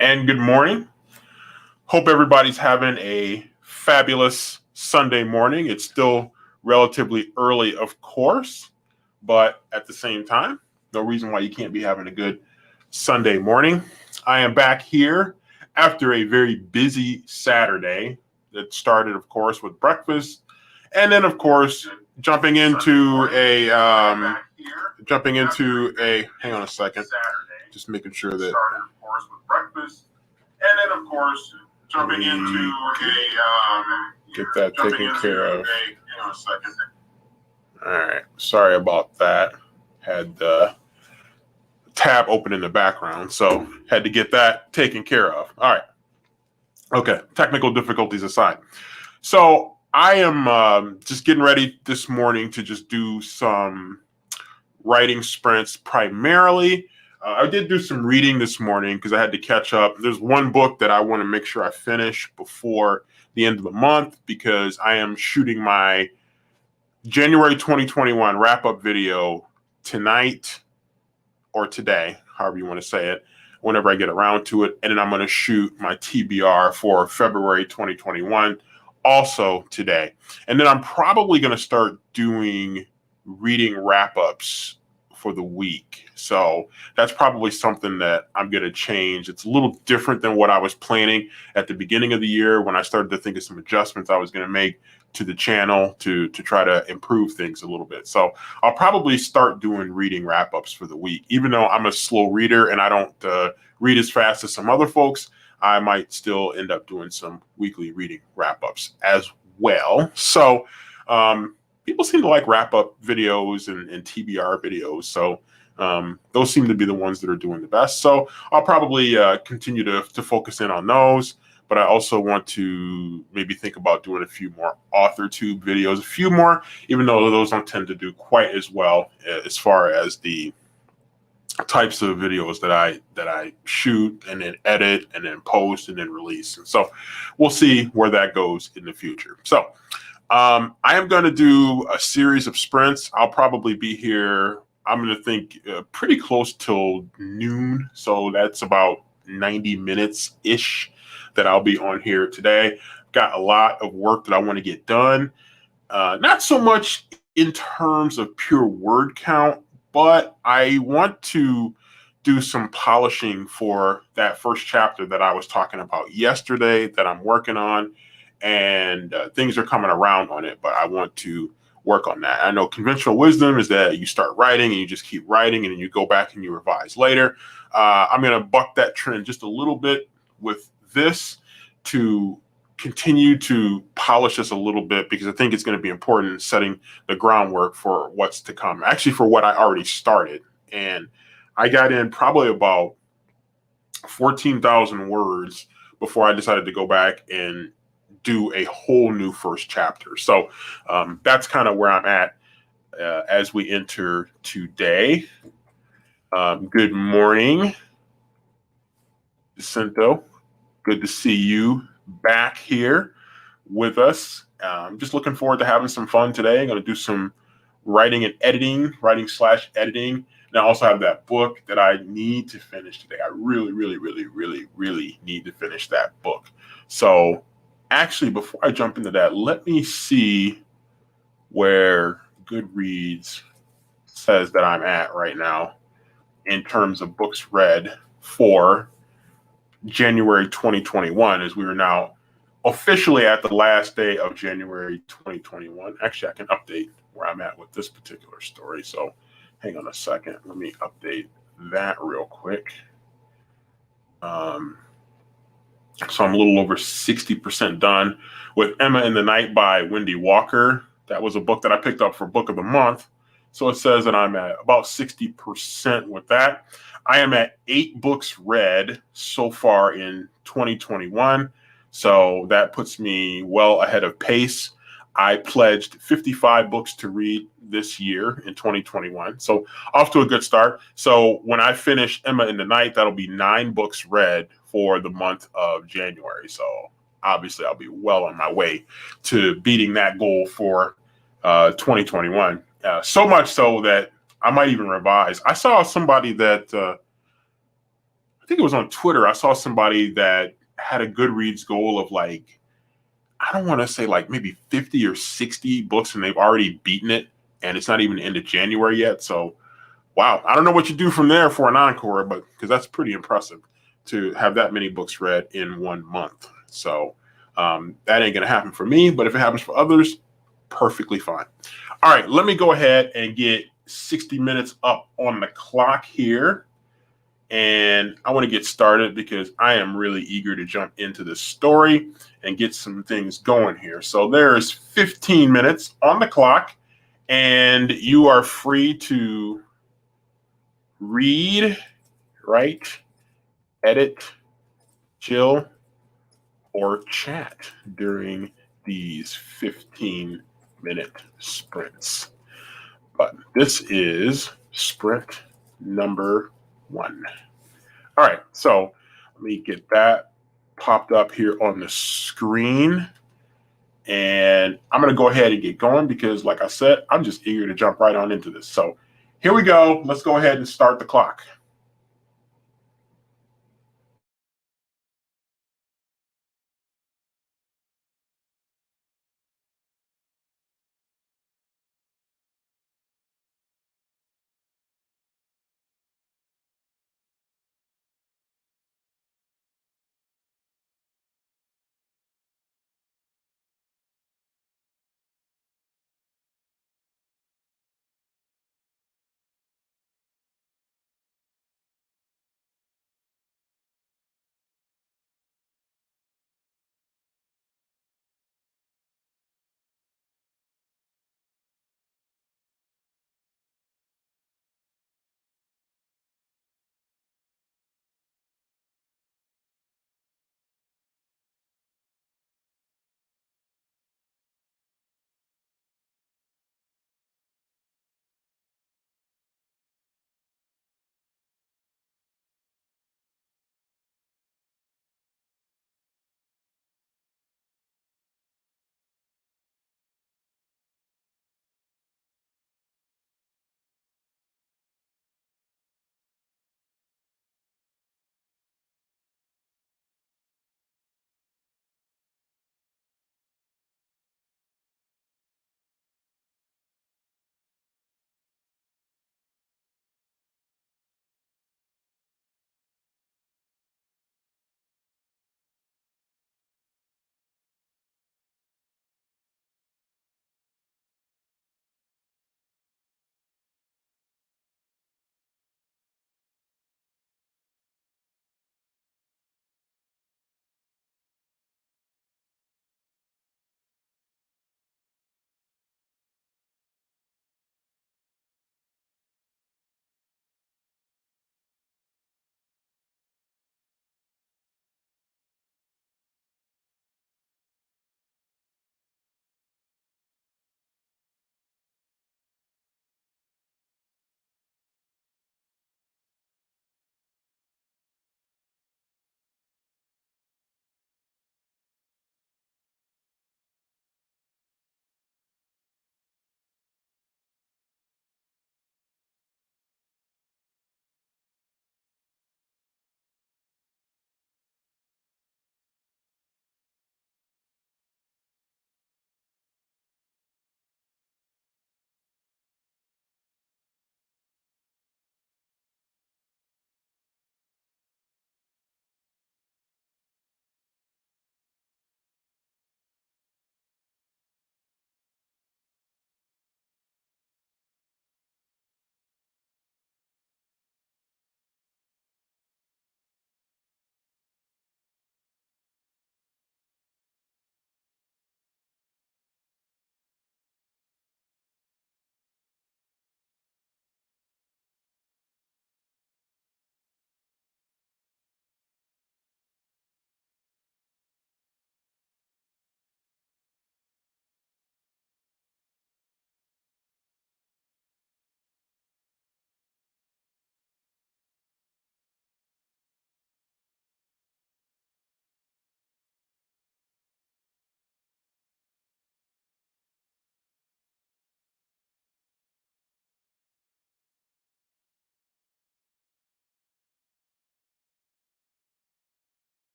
and good morning. Hope everybody's having a fabulous Sunday morning. It's still relatively early, of course, but at the same time, no reason why you can't be having a good Sunday morning. I am back here after a very busy Saturday that started, of course, with breakfast, and then, of course, jumping into a hang on a second, just making sure that started, of course, with breakfast, and then, of course, jumping into get that taken care of. Hang on a second. All right, sorry about that. Had the tab open in the background, so had to get that taken care of. All right. Okay, technical difficulties aside. So I am just getting ready this morning to just do some writing sprints primarily. I did do some reading this morning because I had to catch up. There's one book that I want to make sure I finish before the end of the month because I am shooting my January 2021 wrap-up video tonight or today, however you want to say it, whenever I get around to it. And then I'm going to shoot my TBR for February 2021 also today. And then I'm probably going to start doing reading wrap-ups for the week. So that's probably something that I'm going to change. It's a little different than what I was planning at the beginning of the year when I started to think of some adjustments I was going to make to the channel to try to improve things a little bit. So I'll probably start doing reading wrap-ups for the week. Even though I'm a slow reader and I don't read as fast as some other folks, I might still end up doing some weekly reading wrap-ups as well. So people seem to like wrap-up videos and TBR videos. So those seem to be the ones that are doing the best. So I'll probably continue to focus in on those. But I also want to maybe think about doing a few more AuthorTube videos, a few more, even though those don't tend to do quite as well as far as the types of videos that I shoot and then edit and then post and then release. And so we'll see where that goes in the future. So I am going to do a series of sprints. I'll probably be here, I'm going to think pretty close till noon. So that's about 90 minutes-ish that I'll be on here today. Got a lot of work that I want to get done. Not so much in terms of pure word count, but I want to do some polishing for that first chapter that I was talking about yesterday that I'm working on, and things are coming around on it, but I want to work on that. I know conventional wisdom is that you start writing and you just keep writing and then you go back and you revise later. I'm going to buck that trend just a little bit with this to continue to polish this a little bit because I think it's going to be important in setting the groundwork for what's to come. Actually, for what I already started. And I got in probably about 14,000 words before I decided to go back and do a whole new first chapter. So that's kind of where I'm at as we enter today. Good morning, Jacinto. Good to see you back here with us. I'm just looking forward to having some fun today. I'm going to do some writing and editing, writing/editing. And I also have that book that I need to finish today. I really, really, really, really, really need to finish that book. So actually, before I jump into that, let me see where Goodreads says that I'm at right now in terms of books read for January 2021, as we are now officially at the last day of January 2021. Actually, I can update where I'm at with this particular story. So hang on a second. Let me update that real quick. So I'm a little over 60% done with Emma in the Night by Wendy Walker. That was a book that I picked up for Book of the Month. So it says that I'm at about 60% with that. I am at 8 books read so far in 2021. So that puts me well ahead of pace. I pledged 55 books to read this year in 2021. So off to a good start. So when I finish Emma in the Night, that'll be 9 books read for the month of January. So obviously I'll be well on my way to beating that goal for 2021. So much so that I might even revise. I saw somebody that I think it was on Twitter. I saw somebody that had a Goodreads goal of like, I don't want to say like maybe 50 or 60 books, and they've already beaten it, and it's not even the end of January yet. So, wow, I don't know what you do from there for an encore, but because that's pretty impressive to have that many books read in 1 month. So that ain't gonna happen for me, but if it happens for others, perfectly fine. All right, let me go ahead and get 60 minutes up on the clock here. And I want to get started because I am really eager to jump into this story and get some things going here. So there's 15 minutes on the clock, and you are free to read, write, edit, chill, or chat during these 15-minute sprints. But this is sprint number 1. All right, so let me get that popped up here on the screen. And I'm going to go ahead and get going because, like I said, I'm just eager to jump right on into this. So here we go. Let's go ahead and start the clock.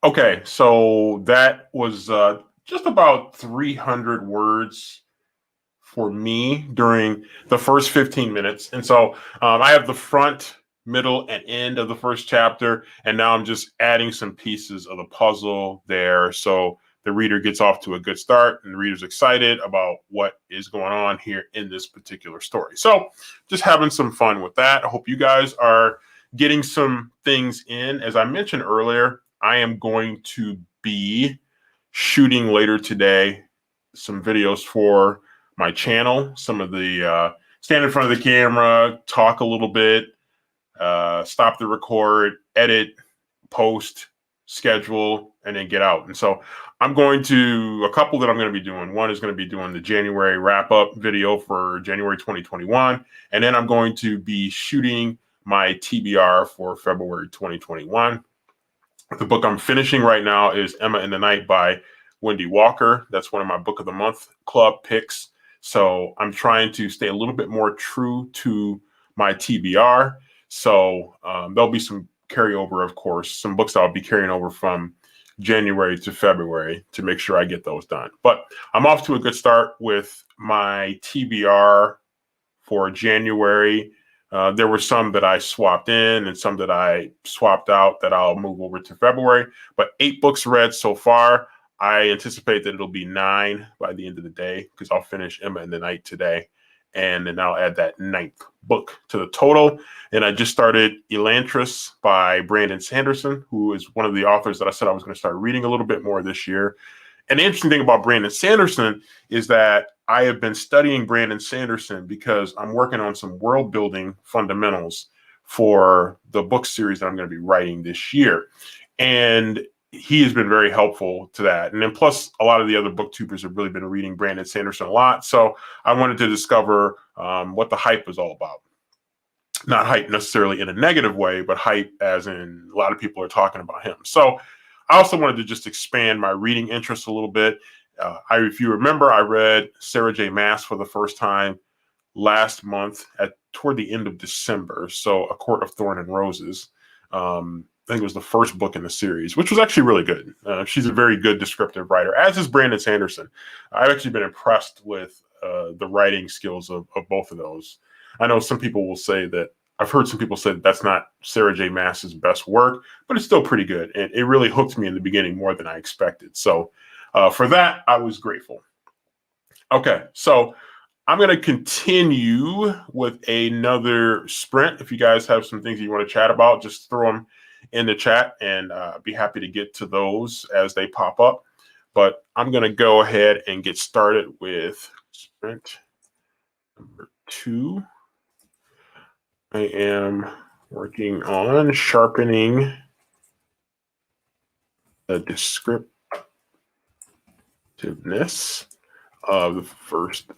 Okay, so that was just about 300 words for me during the first 15 minutes. And so I have the front, middle, and end of the first chapter. And now I'm just adding some pieces of the puzzle there. So the reader gets off to a good start and the reader's excited about what is going on here in this particular story. So just having some fun with that. I hope you guys are getting some things in. As I mentioned earlier, I am going to be shooting later today some videos for my channel, some of the stand in front of the camera, talk a little bit, stop the record, edit, post, schedule, and then get out. And so I'm going to, a couple that I'm going to be doing. One is going to be doing the January wrap up video for January 2021. And then I'm going to be shooting my TBR for February 2021. The book I'm finishing right now is Emma in the Night by Wendy Walker. That's one of my Book of the Month Club picks. So I'm trying to stay a little bit more true to my TBR. So there'll be some carryover, of course, some books I'll be carrying over from January to February to make sure I get those done. But I'm off to a good start with my TBR for January. There were some that I swapped in and some that I swapped out that I'll move over to February. But 8 books read so far. I anticipate that it'll be 9 by the end of the day because I'll finish Emma in the Night today. And then I'll add that 9th book to the total. And I just started Elantris by Brandon Sanderson, who is one of the authors that I said I was going to start reading a little bit more this year. And the interesting thing about Brandon Sanderson is that I have been studying Brandon Sanderson because I'm working on some world building fundamentals for the book series that I'm going to be writing this year. And he has been very helpful to that. And then plus a lot of the other booktubers have really been reading Brandon Sanderson a lot. So I wanted to discover what the hype is all about. Not hype necessarily in a negative way, but hype as in a lot of people are talking about him. So I also wanted to just expand my reading interest a little bit. If you remember, I read Sarah J. Maas for the first time last month toward the end of December. So A Court of Thorn and Roses. I think it was the first book in the series, which was actually really good. She's a very good descriptive writer, as is Brandon Sanderson. I've actually been impressed with the writing skills of both of those. I know some people will say that, I've heard some people say that that's not Sarah J. Maas's best work, but it's still pretty good. And it really hooked me in the beginning more than I expected. So for that, I was grateful. Okay, so I'm going to continue with another sprint. If you guys have some things you want to chat about, just throw them in the chat and be happy to get to those as they pop up. But I'm going to go ahead and get started with sprint number 2. I am working on sharpening the descriptiveness of the first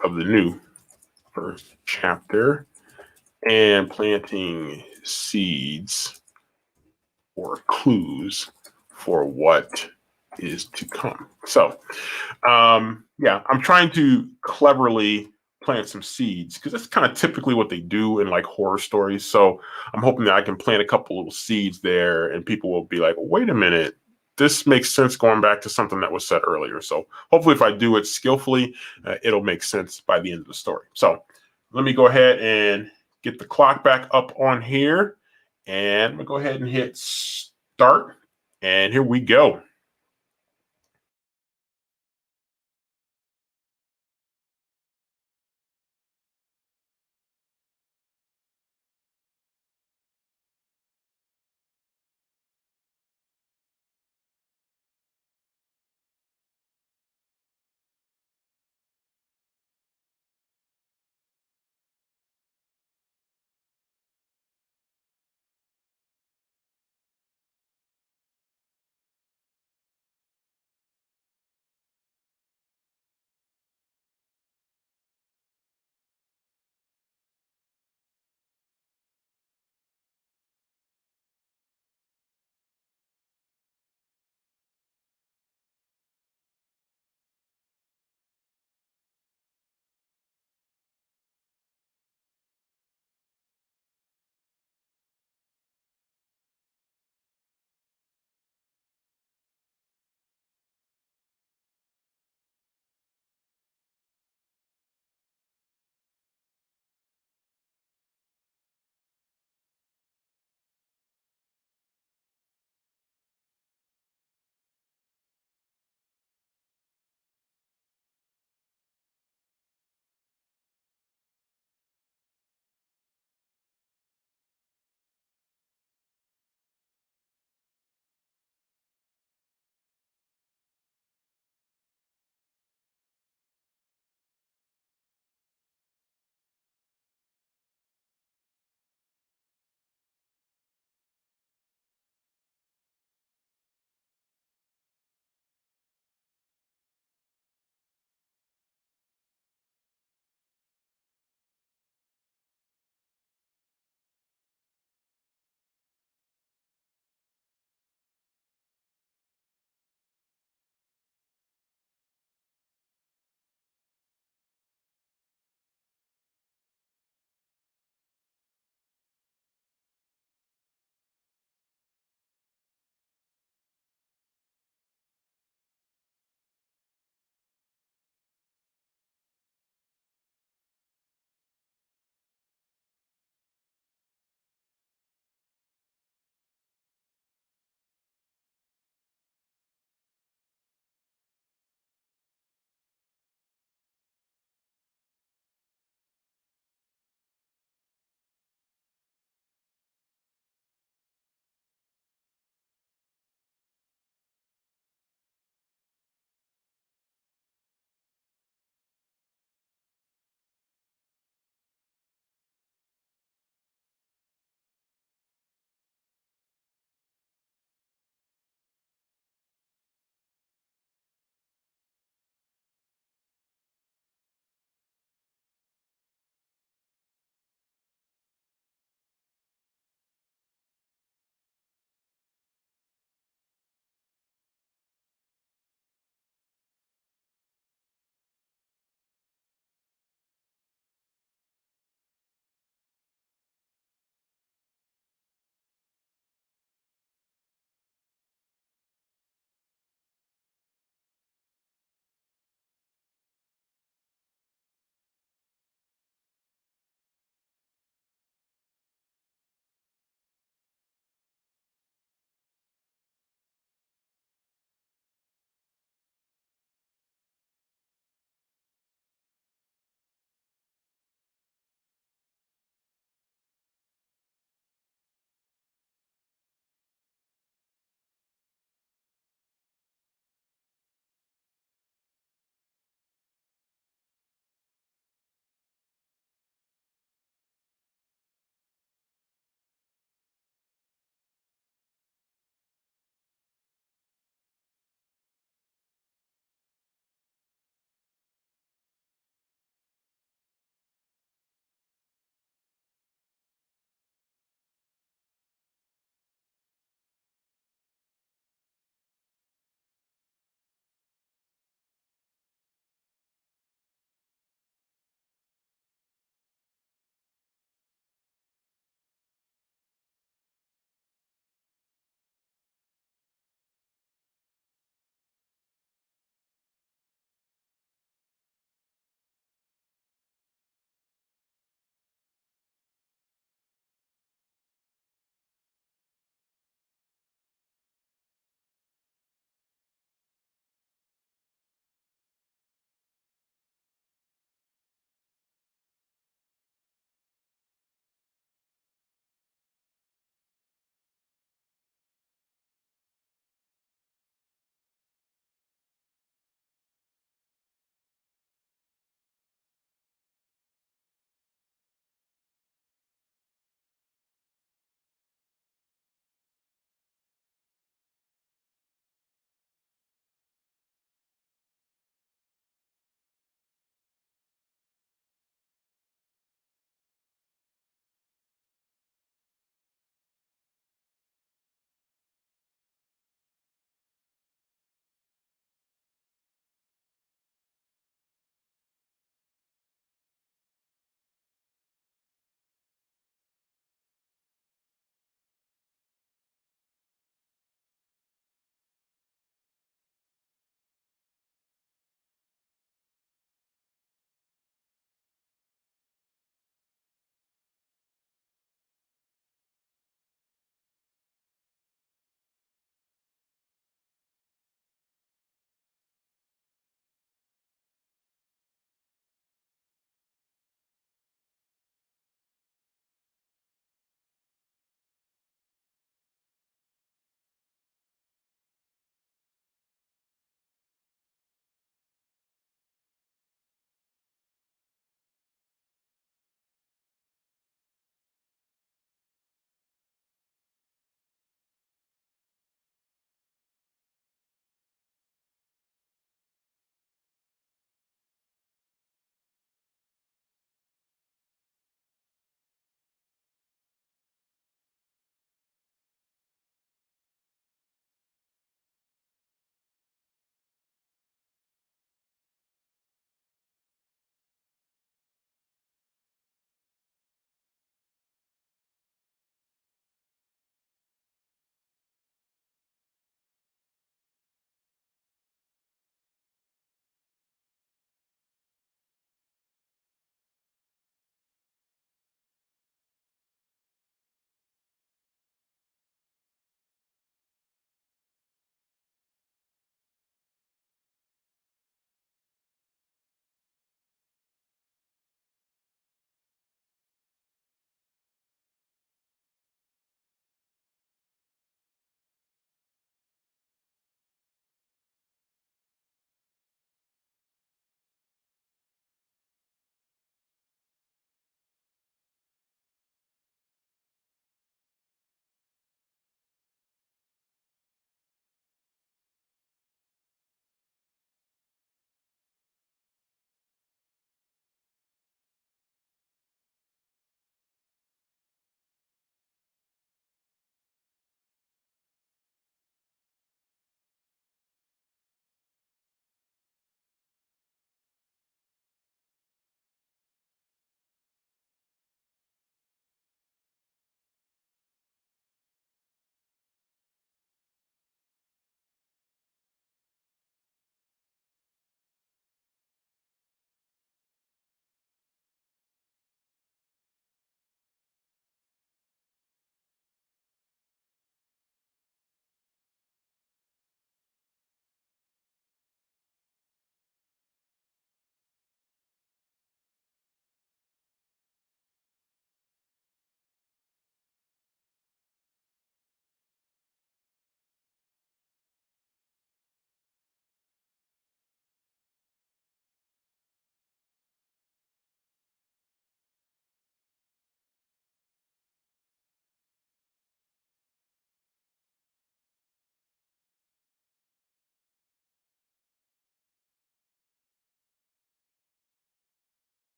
chapter and planting seeds or clues for what is to come. So, yeah, I'm trying to cleverly plant some seeds because that's kind of typically what they do in like horror stories. So I'm hoping that I can plant a couple little seeds there and people will be like, wait a minute, this makes sense going back to something that was said earlier. So hopefully if I do it skillfully, it'll make sense by the end of the story. So let me go ahead and get the clock back up on here and I'm gonna go ahead and hit start. And here we go.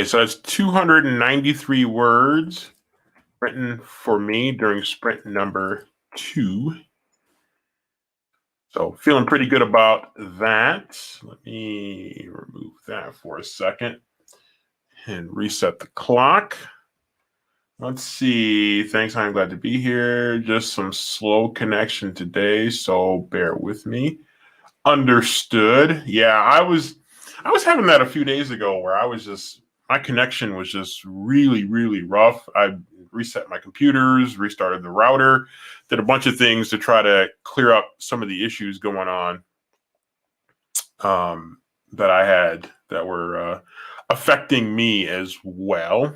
Okay, so that's 293 words written for me during sprint number 2. So feeling pretty good about that. Let me remove that for a second and reset the clock. Let's see. Thanks. I'm glad to be here. Just some slow connection today, so bear with me. Understood. Yeah, I was having that a few days ago where my connection was just really, really rough. I reset my computers, restarted the router, did a bunch of things to try to clear up some of the issues going on that I had that were affecting me as well.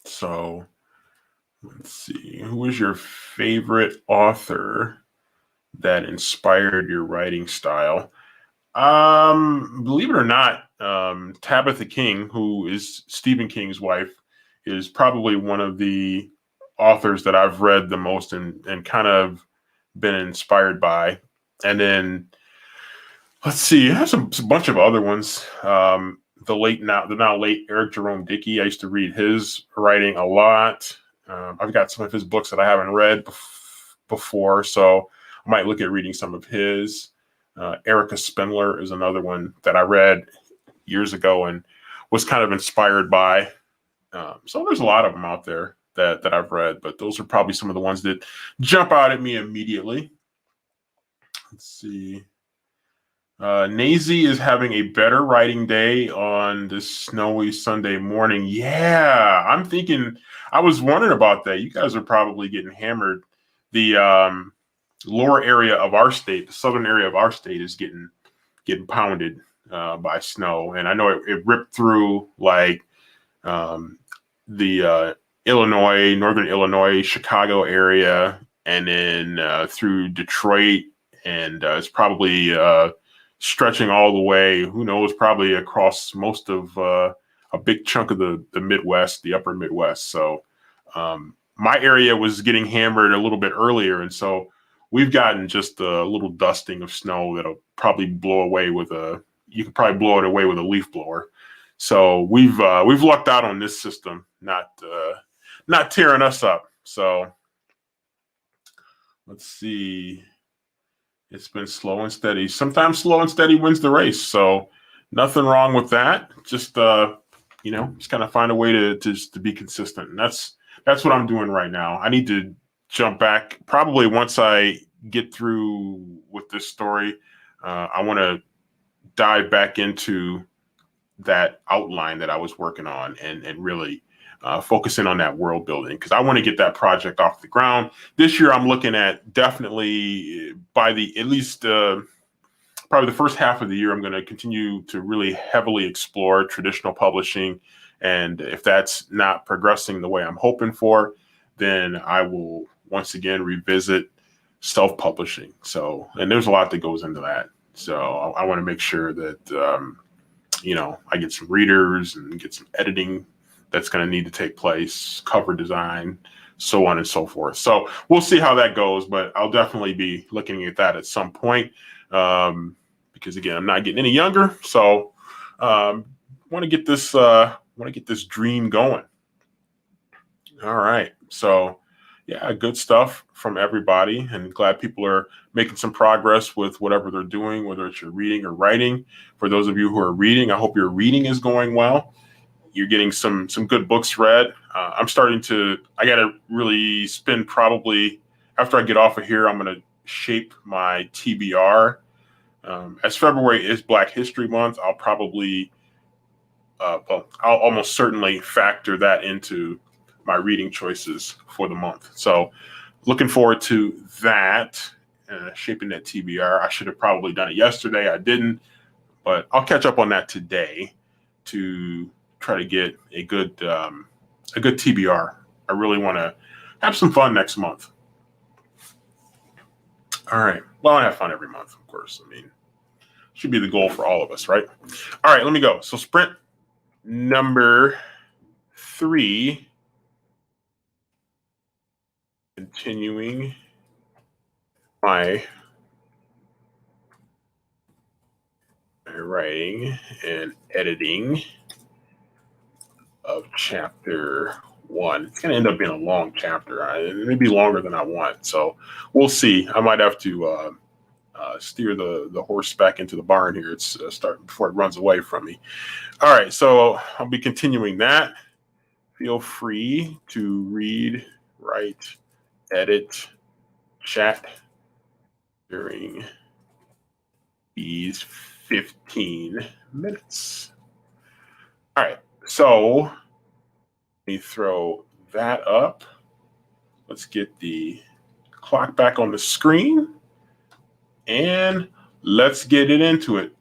So let's see. Who was your favorite author that inspired your writing style? Believe it or not, Tabitha King, who is Stephen King's wife, is probably one of the authors that I've read the most and kind of been inspired by. And then let's see, I have a bunch of other ones. The now late Eric Jerome Dickey. I used to read his writing a lot. I've got some of his books that I haven't read before, so I might look at reading some of his. Erica Spindler is another one that I read years ago and was kind of inspired by. So there's a lot of them out there that I've read, but those are probably some of the ones that jump out at me immediately. Let's see. Nazy is having a better writing day on this snowy Sunday morning. Yeah, I'm thinking, I was wondering about that. You guys are probably getting hammered. The lower area of our state, the southern area of our state, is getting pounded by snow, and I know it ripped through like the northern Illinois, Chicago area, and then through Detroit, and it's probably stretching all the way. Who knows? Probably across most of a big chunk of the Midwest, the upper Midwest. So my area was getting hammered a little bit earlier, and so we've gotten just a little dusting of snow that'll probably blow away with you could probably blow it away with a leaf blower. So we've lucked out on this system, not tearing us up. So let's see. It's been slow and steady. Sometimes slow and steady wins the race. So nothing wrong with that. Just just kind of find a way to be consistent. And that's what I'm doing right now. I need to jump back probably once I get through with this story. I want to dive back into that outline that I was working on and really focusing on that world building, because I want to get that project off the ground. This year, I'm looking at definitely by at least probably the first half of the year, I'm going to continue to really heavily explore traditional publishing. And if that's not progressing the way I'm hoping for, then I will once again revisit self-publishing. So, and there's a lot that goes into that. So I want to make sure that, I get some readers and get some editing that's going to need to take place, cover design, so on and so forth. So we'll see how that goes, but I'll definitely be looking at that at some point. Because again, I'm not getting any younger. So want to get this dream going. All right. So yeah, good stuff from everybody, and glad people are making some progress with whatever they're doing, whether it's your reading or writing. For those of you who are reading, I hope your reading is going well. You're getting some good books read. I got to really spend probably, after I get off of here, I'm going to shape my TBR. As February is Black History Month, I'll probably, I'll almost certainly factor that into my reading choices for the month. So looking forward to that, shaping that TBR. I should have probably done it yesterday. I didn't, but I'll catch up on that today to try to get a good TBR. I really want to have some fun next month. All right. Well, I have fun every month, of course. I mean, should be the goal for all of us, right? All right, let me go. So sprint number 3. Continuing my writing and editing of chapter 1. It's going to end up being a long chapter. It may be longer than I want, so we'll see. I might have to steer the horse back into the barn here. It's starting before it runs away from me. All right, so I'll be continuing that. Feel free to read, write, edit, chat during these 15 minutes. All right, so let me throw that up. Let's get the clock back on the screen and let's get it into it.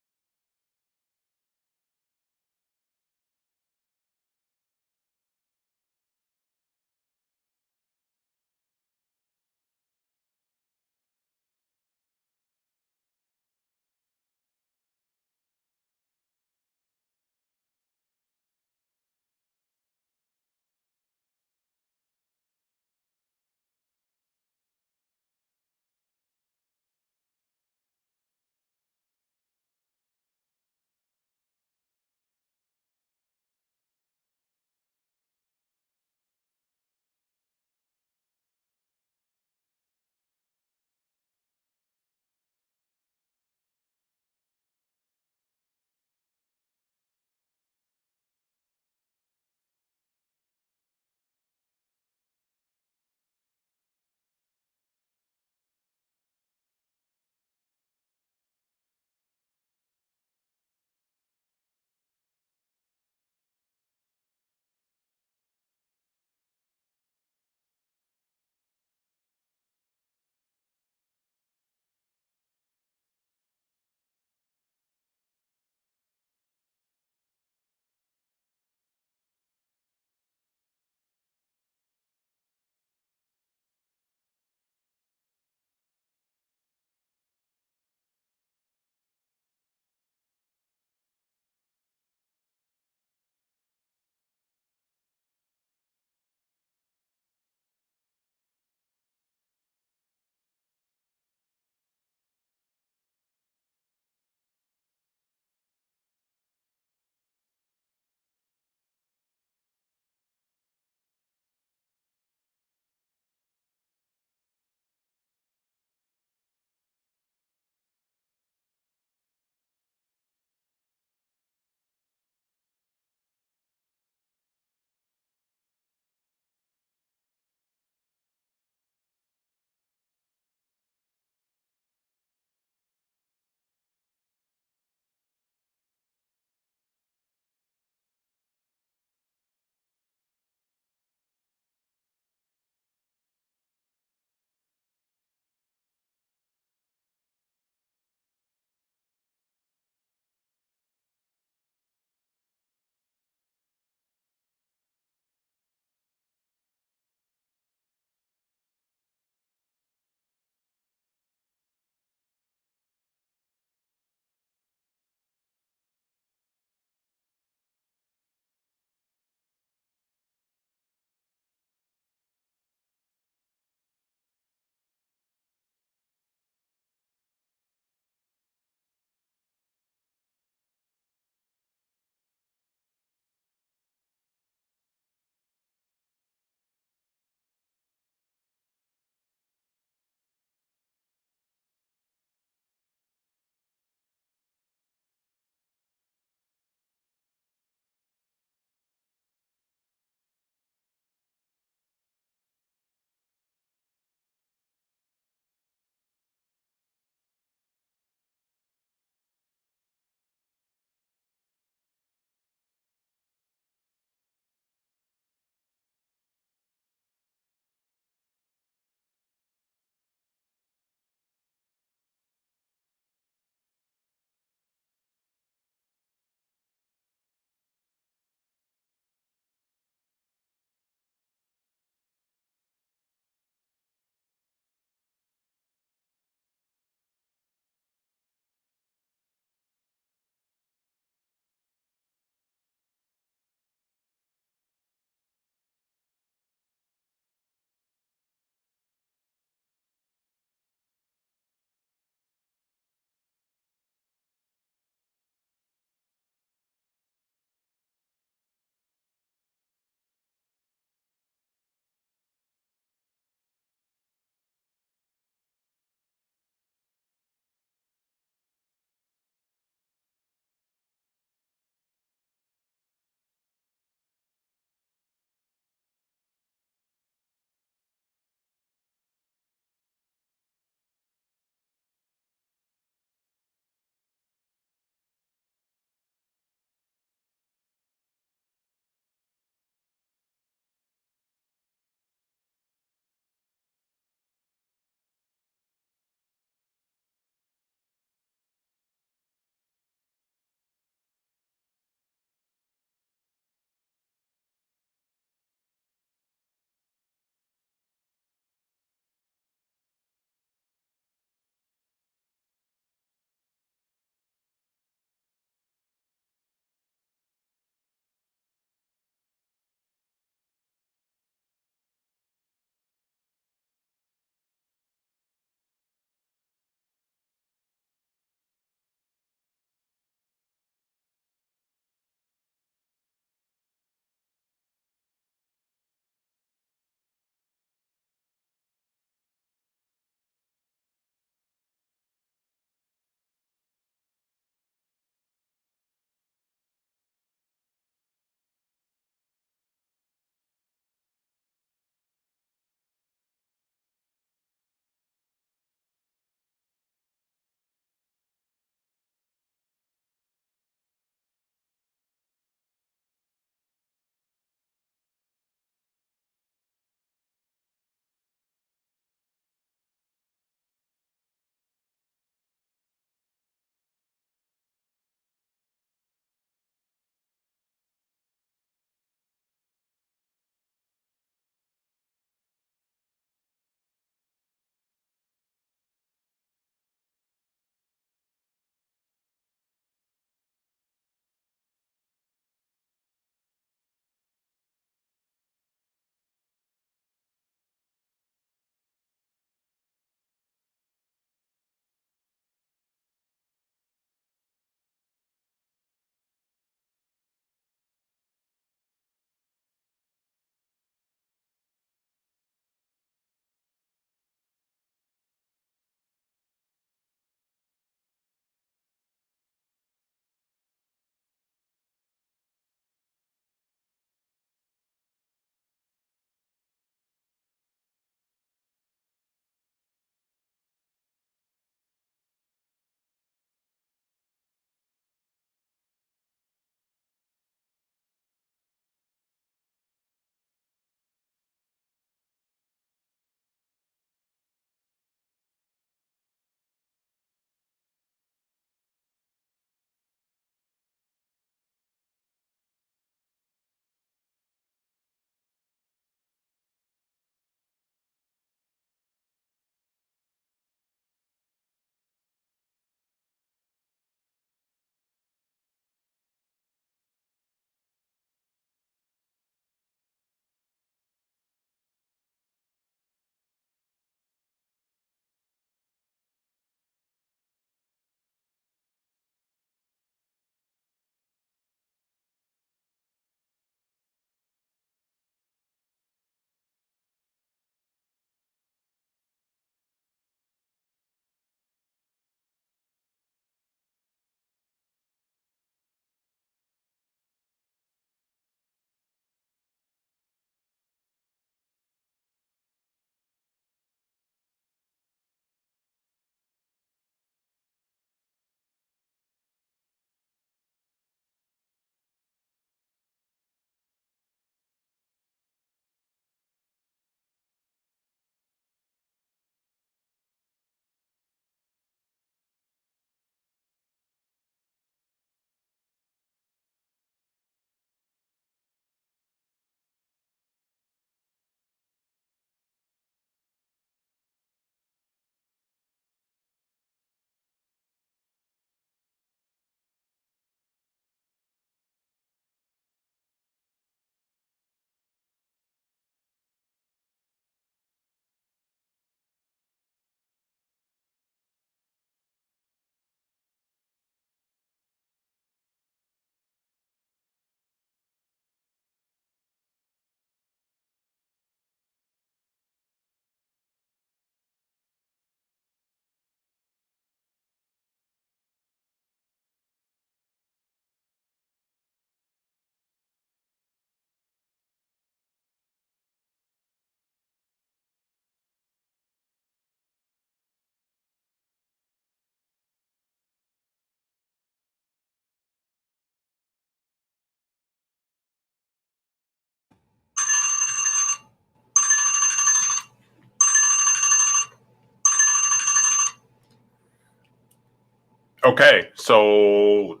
Okay, so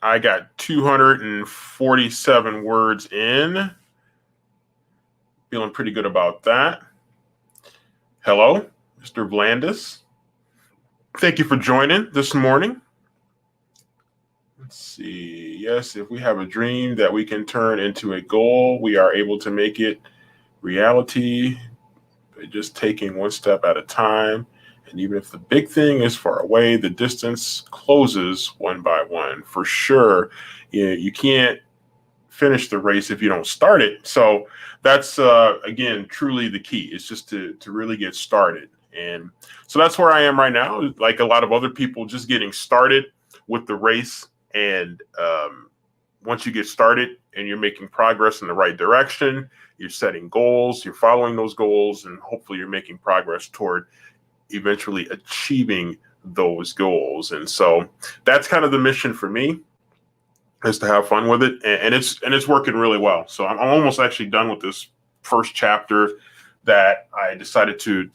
I got 247 words in. Feeling pretty good about that. Hello, Mr. Vlandis. Thank you for joining this morning. Let's see. Yes, if we have a dream that we can turn into a goal, we are able to make it reality by just taking one step at a time. And even if the big thing is far away, the distance closes one by one. For sure, you can't finish the race if you don't start it. So that's again truly the key. It's just to really get started. And so that's where I am right now. Like a lot of other people, just getting started with the race. And once you get started and you're making progress in the right direction, you're setting goals, you're following those goals, and hopefully you're making progress toward eventually achieving those goals. And so that's kind of the mission for me, is to have fun with it, and it's working really well. So I'm almost actually done with this first chapter that I decided to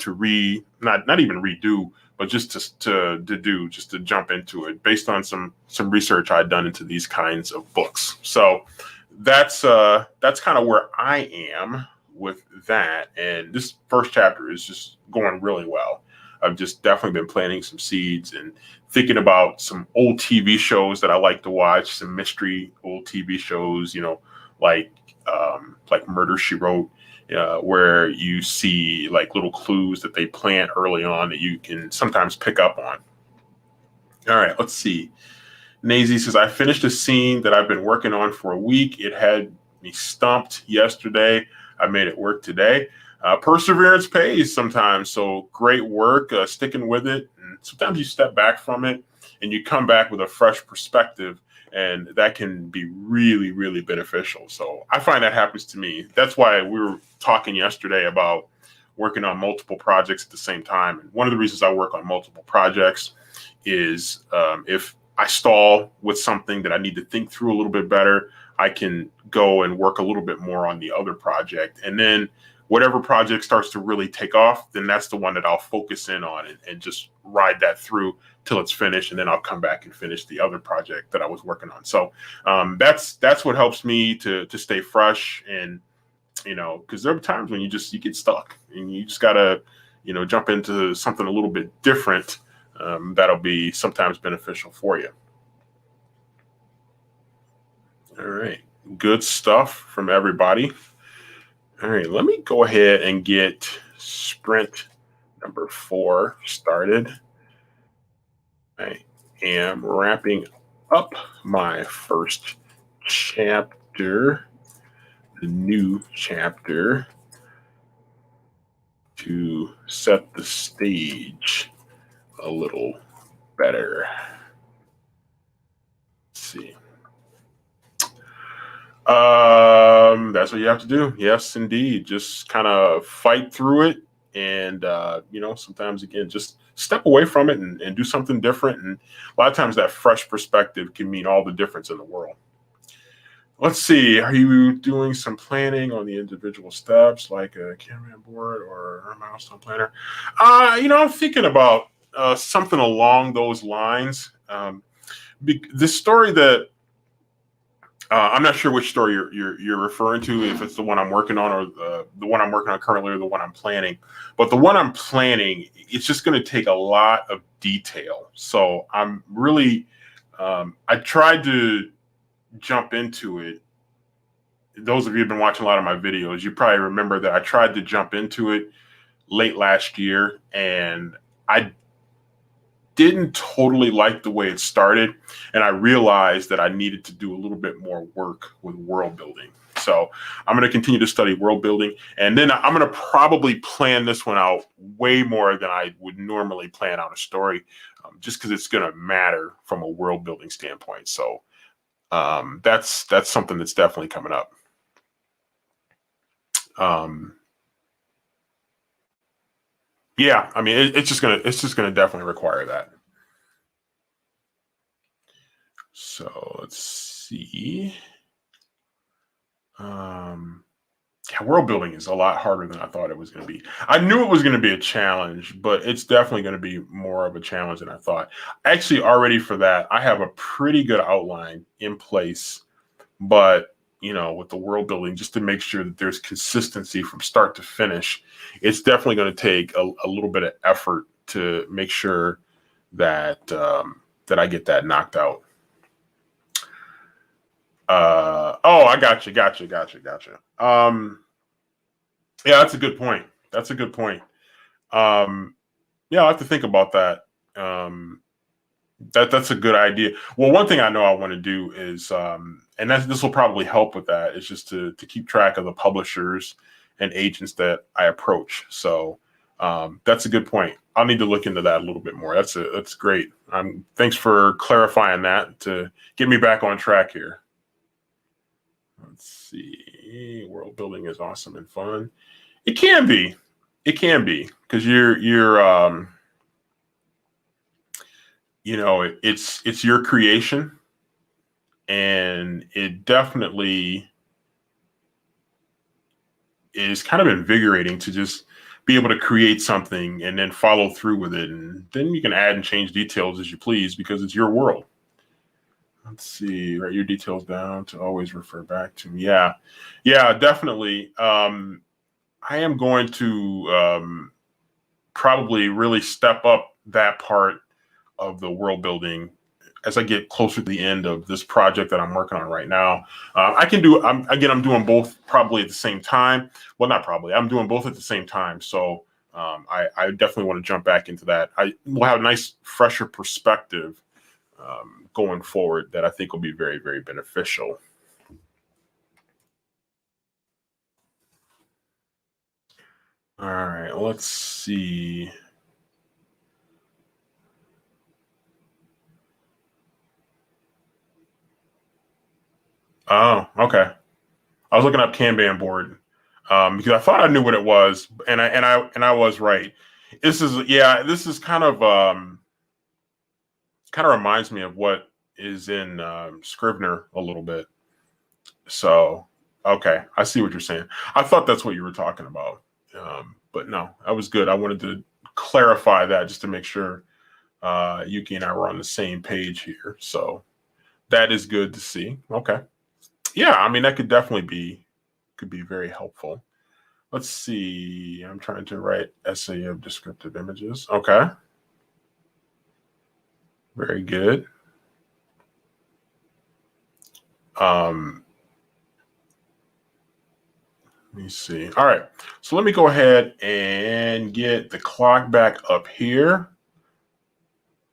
not even redo, but just to jump into it based on some research I'd done into these kinds of books. So that's kind of where I am with that, and this first chapter is just going really well. I've just definitely been planting some seeds and thinking about some old TV shows that I like to watch, some mystery old TV shows, like Murder, She Wrote, where you see like little clues that they plant early on that you can sometimes pick up on. All right, let's see. Nazy says, I finished a scene that I've been working on for a week. It had me stumped yesterday. I made it work today. Perseverance pays sometimes. So great work, sticking with it. And sometimes you step back from it and you come back with a fresh perspective, and that can be really, really beneficial. So I find that happens to me. That's why we were talking yesterday about working on multiple projects at the same time. And one of the reasons I work on multiple projects is if I stall with something that I need to think through a little bit better, I can go and work a little bit more on the other project. And then whatever project starts to really take off, then that's the one that I'll focus in on and just ride that through till it's finished. And then I'll come back and finish the other project that I was working on. So that's what helps me to stay fresh. And, because there are times when you get stuck and you just got to, jump into something a little bit different. That'll be sometimes beneficial for you. All right. Good stuff from everybody. All right. Let me go ahead and get sprint number 4 started. I am wrapping up my first chapter, the new chapter, to set the stage a little better. Let's see. That's what you have to do. Yes, indeed. Just kind of fight through it. And, sometimes, again, just step away from it and do something different. And a lot of times that fresh perspective can mean all the difference in the world. Let's see. Are you doing some planning on the individual steps, like a Kanban board or a milestone planner? I'm thinking about something along those lines. The story that I'm not sure which story you're referring to, if it's the one I'm working on or the one I'm working on currently or the one I'm planning. But the one I'm planning, it's just going to take a lot of detail. So I'm really, I tried to jump into it. Those of you who've been watching a lot of my videos, you probably remember that I tried to jump into it late last year, and I didn't totally like the way it started, and I realized that I needed to do a little bit more work with world building. So I'm going to continue to study world building, and then I'm going to probably plan this one out way more than I would normally plan out a story, just because it's going to matter from a world building standpoint. So that's something that's definitely coming up. Yeah, I mean, it's just gonna definitely require that. So let's see. Yeah, world building is a lot harder than I thought it was going to be. I knew it was going to be a challenge, but it's definitely going to be more of a challenge than I thought. Actually, already for that, I have a pretty good outline in place, but with the world building, just to make sure that there's consistency from start to finish, it's definitely going to take a little bit of effort to make sure that that I get that knocked out. Oh, I got you. Yeah, that's a good point. That's a good point. Yeah, I'll have to think about that. That's a good idea. Well, one thing I know I want to do is, and this will probably help with that, is just to keep track of the publishers and agents that I approach. So that's a good point. I'll need to look into that a little bit more. That's great. Thanks for clarifying that to get me back on track here. Let's see. World building is awesome and fun. It can be. It can be because it's your creation, and it definitely is kind of invigorating to just be able to create something and then follow through with it, and then you can add and change details as you please because it's your world. Let's see, write your details down to always refer back to. Yeah, definitely. I am going to probably really step up that part of the world building as I get closer to the end of this project that I'm working on right now. I'm doing both probably at the same time. Well, not probably. I'm doing both at the same time. So I definitely want to jump back into that. I will have a nice, fresher perspective going forward that I think will be very, very beneficial. All right, let's see. Oh, okay. I was looking up Kanban board because I thought I knew what it was, and I was right. This is kind of reminds me of what is in Scrivener a little bit. So okay, I see what you're saying. I thought that's what you were talking about, but no, that was good. I wanted to clarify that just to make sure Yuki and I were on the same page here. So that is good to see. Okay. Yeah, I mean that could be very helpful. Let's see. I'm trying to write essay of descriptive images. Okay. Very good. Um, Let me see. All right. So let me go ahead and get the clock back up here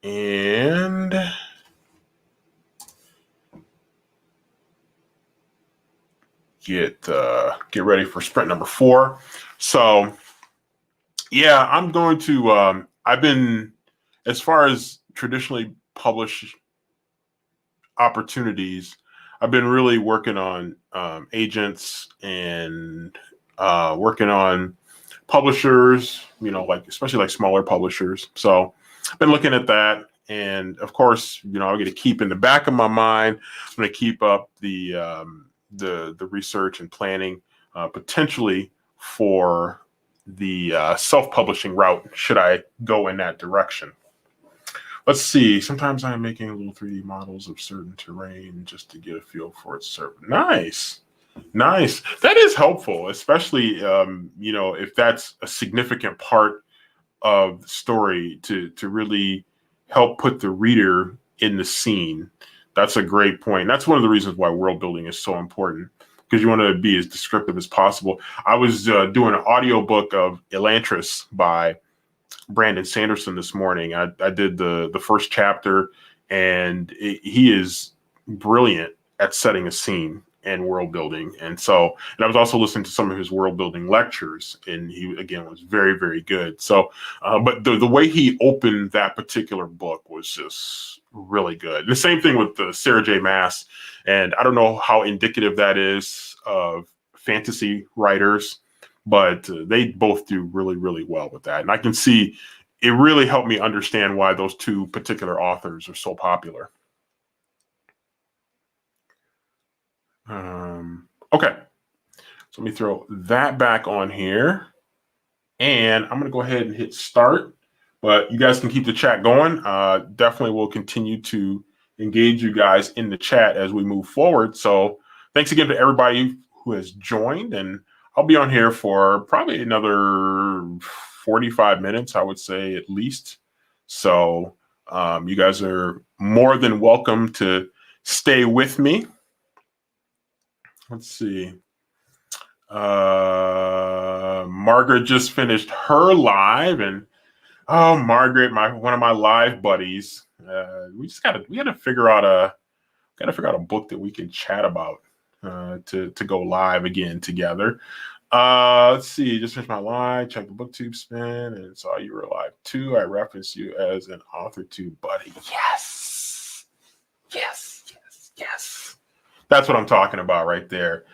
and get ready for sprint number 4. So yeah, I'm going to I've been, as far as traditionally published opportunities, I've been really working on agents and working on publishers, like especially like smaller publishers. So I've been looking at that. And of course, I'm going to keep in the back of my mind, I'm going to keep up the research and planning potentially for the self-publishing route should I go in that direction. Let's see. Sometimes I'm making little 3D models of certain terrain just to get a feel for its surface. Nice. That is helpful, especially if that's a significant part of the story to really help put the reader in the scene. That's a great point. That's one of the reasons why world building is so important, because you want to be as descriptive as possible. I was doing an audiobook of Elantris by Brandon Sanderson this morning. I did the first chapter, and he is brilliant at setting a scene and world building. And I was also listening to some of his world building lectures, and he again was very, very good. So, but the way he opened that particular book was just really good. The same thing with the Sarah J. Maas, and I don't know how indicative that is of fantasy writers, but they both do really, really well with that. And I can see it really helped me understand why those two particular authors are so popular. Okay. So let me throw that back on here. And I'm going to go ahead and hit start. But you guys can keep the chat going. Definitely will continue to engage you guys in the chat as we move forward. So thanks again to everybody who has joined. And I'll be on here for probably another 45 minutes, I would say, at least. So you guys are more than welcome to stay with me. Let's see. Margaret just finished her live, and oh, Margaret, one of my live buddies. We gotta figure out a book that we can chat about to go live again together. Let's see. Just finished my live. Check the booktube spin and saw you were live too. I referenced you as an author too, buddy. Yes. That's what I'm talking about right there.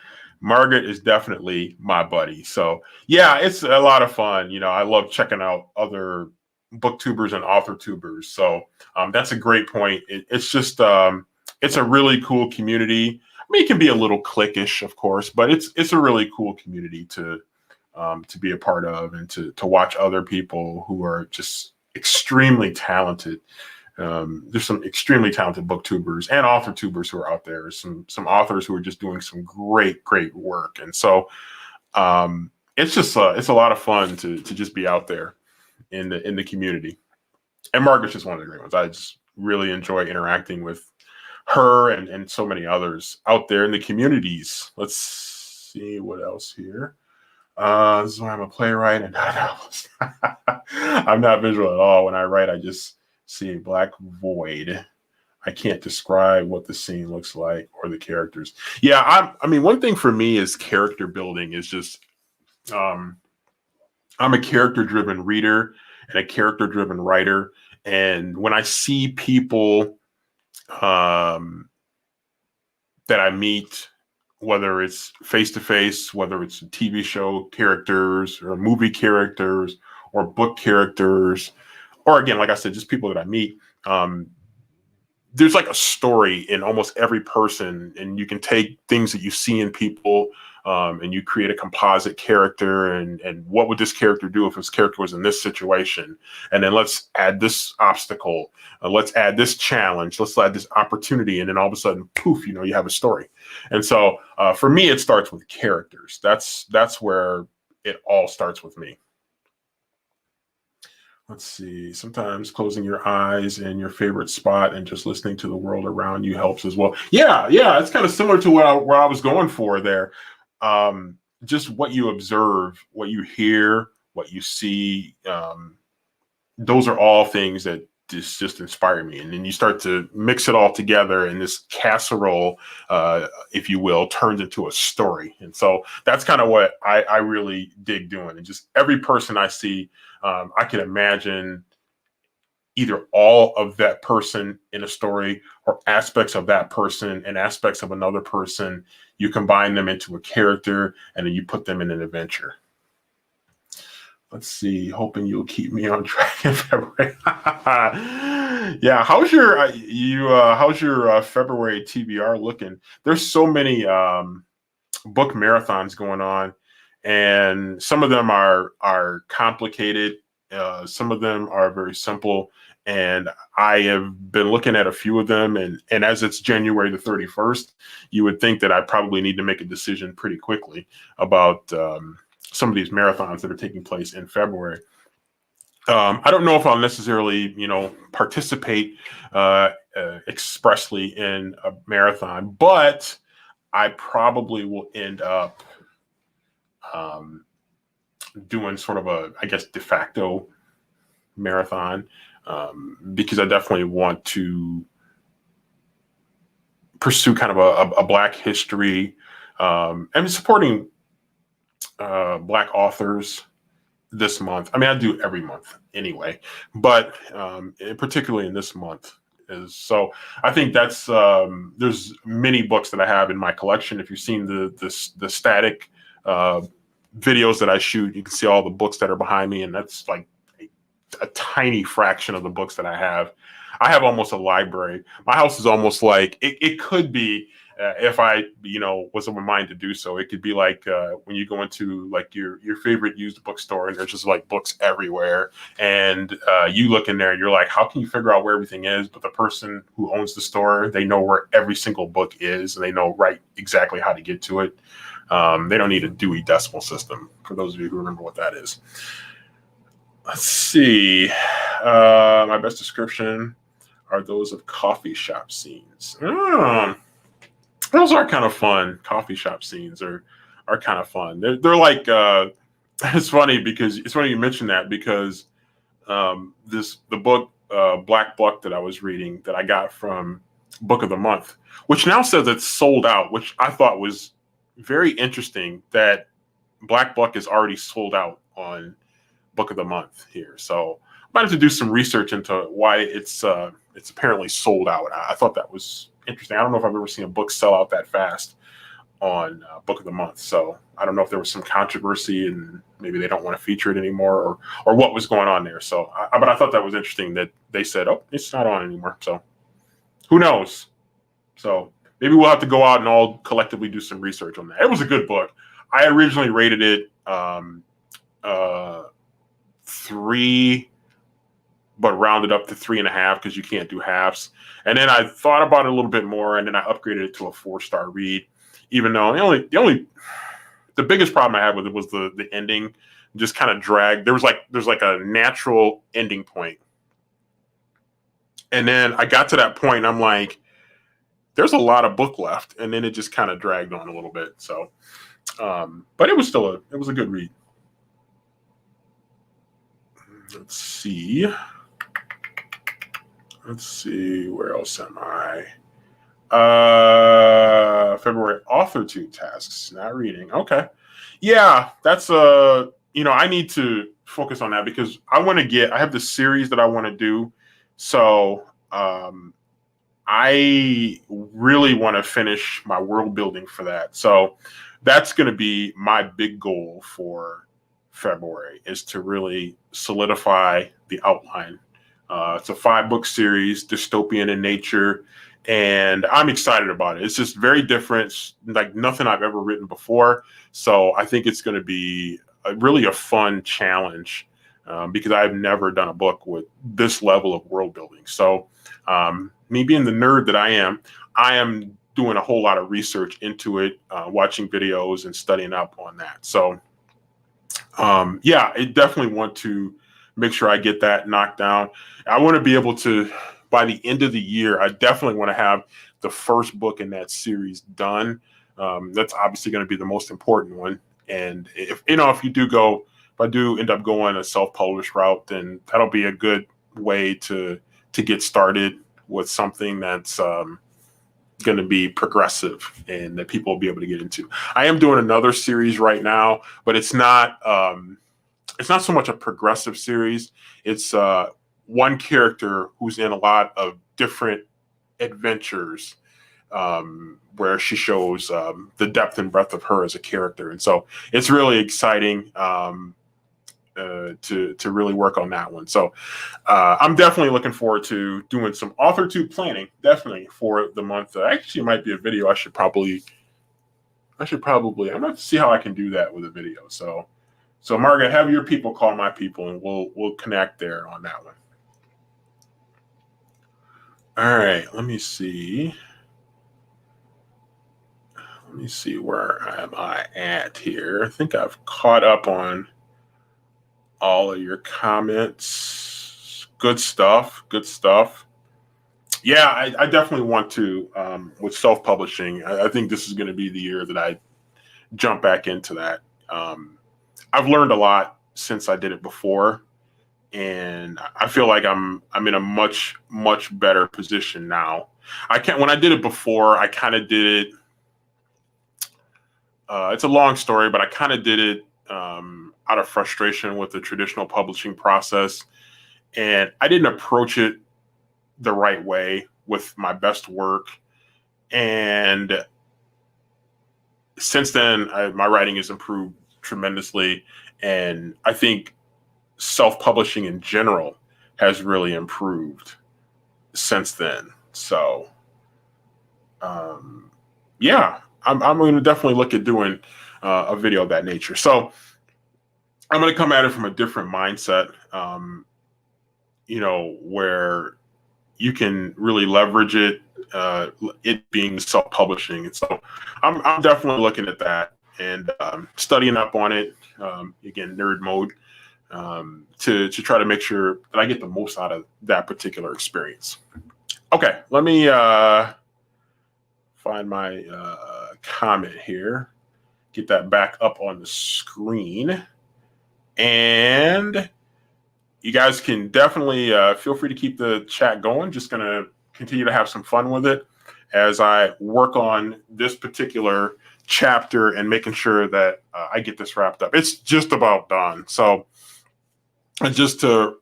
Margaret is definitely my buddy. So yeah, it's a lot of fun. I love checking out other booktubers and author tubers. So that's a great point. It's just it's a really cool community. I mean, it can be a little cliquish, of course, but it's a really cool community to be a part of and to watch other people who are just extremely talented. There's some extremely talented booktubers and author tubers who are out there. Some authors who are just doing some great work, and so it's just it's a lot of fun to just be out there in the community. And Margaret's just one of the great ones. I just really enjoy interacting with her and so many others out there in the communities. Let's see what else here. This is why I'm a playwright and not a novelist. I'm not visual at all. When I write, I just see a black void. I can't describe what the scene looks like or the characters. Yeah, I mean, one thing for me is character building is just, I'm a character-driven reader and a character-driven writer. And when I see people that I meet, whether it's face-to-face, whether it's TV show characters or movie characters or book characters, or again, like I said, just people that I meet, there's like a story in almost every person, and you can take things that you see in people and you create a composite character, and what would this character do if this character was in this situation? And then let's add this obstacle, let's add this challenge, let's add this opportunity, and then all of a sudden, poof, you have a story. And so for me, it starts with characters. That's where it all starts with me. Let's see. Sometimes closing your eyes in your favorite spot and just listening to the world around you helps as well. Yeah. It's kind of similar to where I was going for there. Just what you observe, what you hear, what you see. Those are all things that just inspire me. And then you start to mix it all together, and this casserole, if you will, turns into a story. And so that's kind of what I really dig doing. And just every person I see, I can imagine either all of that person in a story or aspects of that person and aspects of another person. You combine them into a character, and then you put them in an adventure. Let's see. Hoping you'll keep me on track in February. Yeah. How's your February TBR looking? There's so many book marathons going on, and some of them are complicated. Some of them are very simple, and I have been looking at a few of them. And as it's January the 31st, you would think that I probably need to make a decision pretty quickly about some of these marathons that are taking place in February. I don't know if I'll necessarily, participate expressly in a marathon, but I probably will end up doing sort of a, I guess, de facto marathon, because I definitely want to pursue kind of a Black history and supporting Black authors this month. I mean, I do every month anyway, but particularly in this month. So I think that's there's many books that I have in my collection. If you've seen the static videos that I shoot, you can see all the books that are behind me, and that's like a tiny fraction of the books that I have. I have almost a library. My house is almost like it could be if I, was of a mind to do so. It could be like when you go into like your favorite used bookstore and there's just like books everywhere, and you look in there and you're like, how can you figure out where everything is? But the person who owns the store, they know where every single book is, and they know exactly how to get to it. They don't need a Dewey Decimal System, for those of you who remember what that is. Let's see. My best description are those of coffee shop scenes. Those are kind of fun. Coffee shop scenes are kind of fun. They're like it's funny you mentioned that, because the book Black Buck that I was reading, that I got from Book of the Month, which now says it's sold out, which I thought was very interesting, that Black Buck is already sold out on Book of the Month here. So I might have to do some research into why it's apparently sold out. I thought that was interesting. I don't know if I've ever seen a book sell out that fast on Book of the Month. So I don't know if there was some controversy and maybe they don't want to feature it anymore, or what was going on there. So, but I thought that was interesting that they said, oh, it's not on anymore. So who knows? So maybe we'll have to go out and all collectively do some research on that. It was a good book. I originally rated it 3, but rounded up to 3.5 because you can't do halves. And then I thought about it a little bit more, and then I upgraded it to a 4-star read. Even though the biggest problem I had with it was the ending just kind of dragged. There's like a natural ending point, and then I got to that point, and I'm like, there's a lot of book left, and then it just kind of dragged on a little bit. So, but it was a good read. Let's see, where else am I? February author-tube tasks, not reading. Okay. Yeah, that's I need to focus on that, because I have this series that I want to do. So I really want to finish my world building for that. So that's going to be my big goal for February, is to really solidify the outline. It's a 5-book series, dystopian in nature, and I'm excited about it. It's just very different, like nothing I've ever written before. So I think it's going to be really a fun challenge, because I've never done a book with this level of world building. So me being the nerd that I am doing a whole lot of research into it, watching videos and studying up on that. So yeah, I definitely want to make sure I get that knocked down. I want to be able to, by the end of the year, I definitely want to have the first book in that series done. That's obviously going to be the most important one. And if I do end up going a self-published route, then that'll be a good way to get started with something that's going to be progressive and that people will be able to get into. I am doing another series right now, but it's not so much a progressive series. It's one character who's in a lot of different adventures, where she shows the depth and breadth of her as a character. And so it's really exciting to really work on that one. So I'm definitely looking forward to doing some author-tube planning, definitely, for the month. Actually, it might be a video. I'm going to have to see how I can do that with a video. So Margaret, have your people call my people, and we'll connect there on that one. All right, let me see. Where am I at here? I think I've caught up on all of your comments. Good stuff. Yeah, I definitely want to, with self-publishing, I think this is going to be the year that I jump back into that. I've learned a lot since I did it before, and I feel like I'm in a much better position now. When I did it before, I kind of did it. It's a long story, but I kind of did it out of frustration with the traditional publishing process, and I didn't approach it the right way with my best work. And since then, my writing has improved tremendously, and I think self-publishing in general has really improved since then. So yeah, I'm going to definitely look at doing a video of that nature. So I'm going to come at it from a different mindset, where you can really leverage it, it being self-publishing. And so I'm definitely looking at that and studying up on it. Again, nerd mode, to try to make sure that I get the most out of that particular experience. Okay, let me find my comment here, get that back up on the screen. And you guys can definitely feel free to keep the chat going. Just going to continue to have some fun with it as I work on this particular chapter and making sure that I get this wrapped up. It's just about done. So just to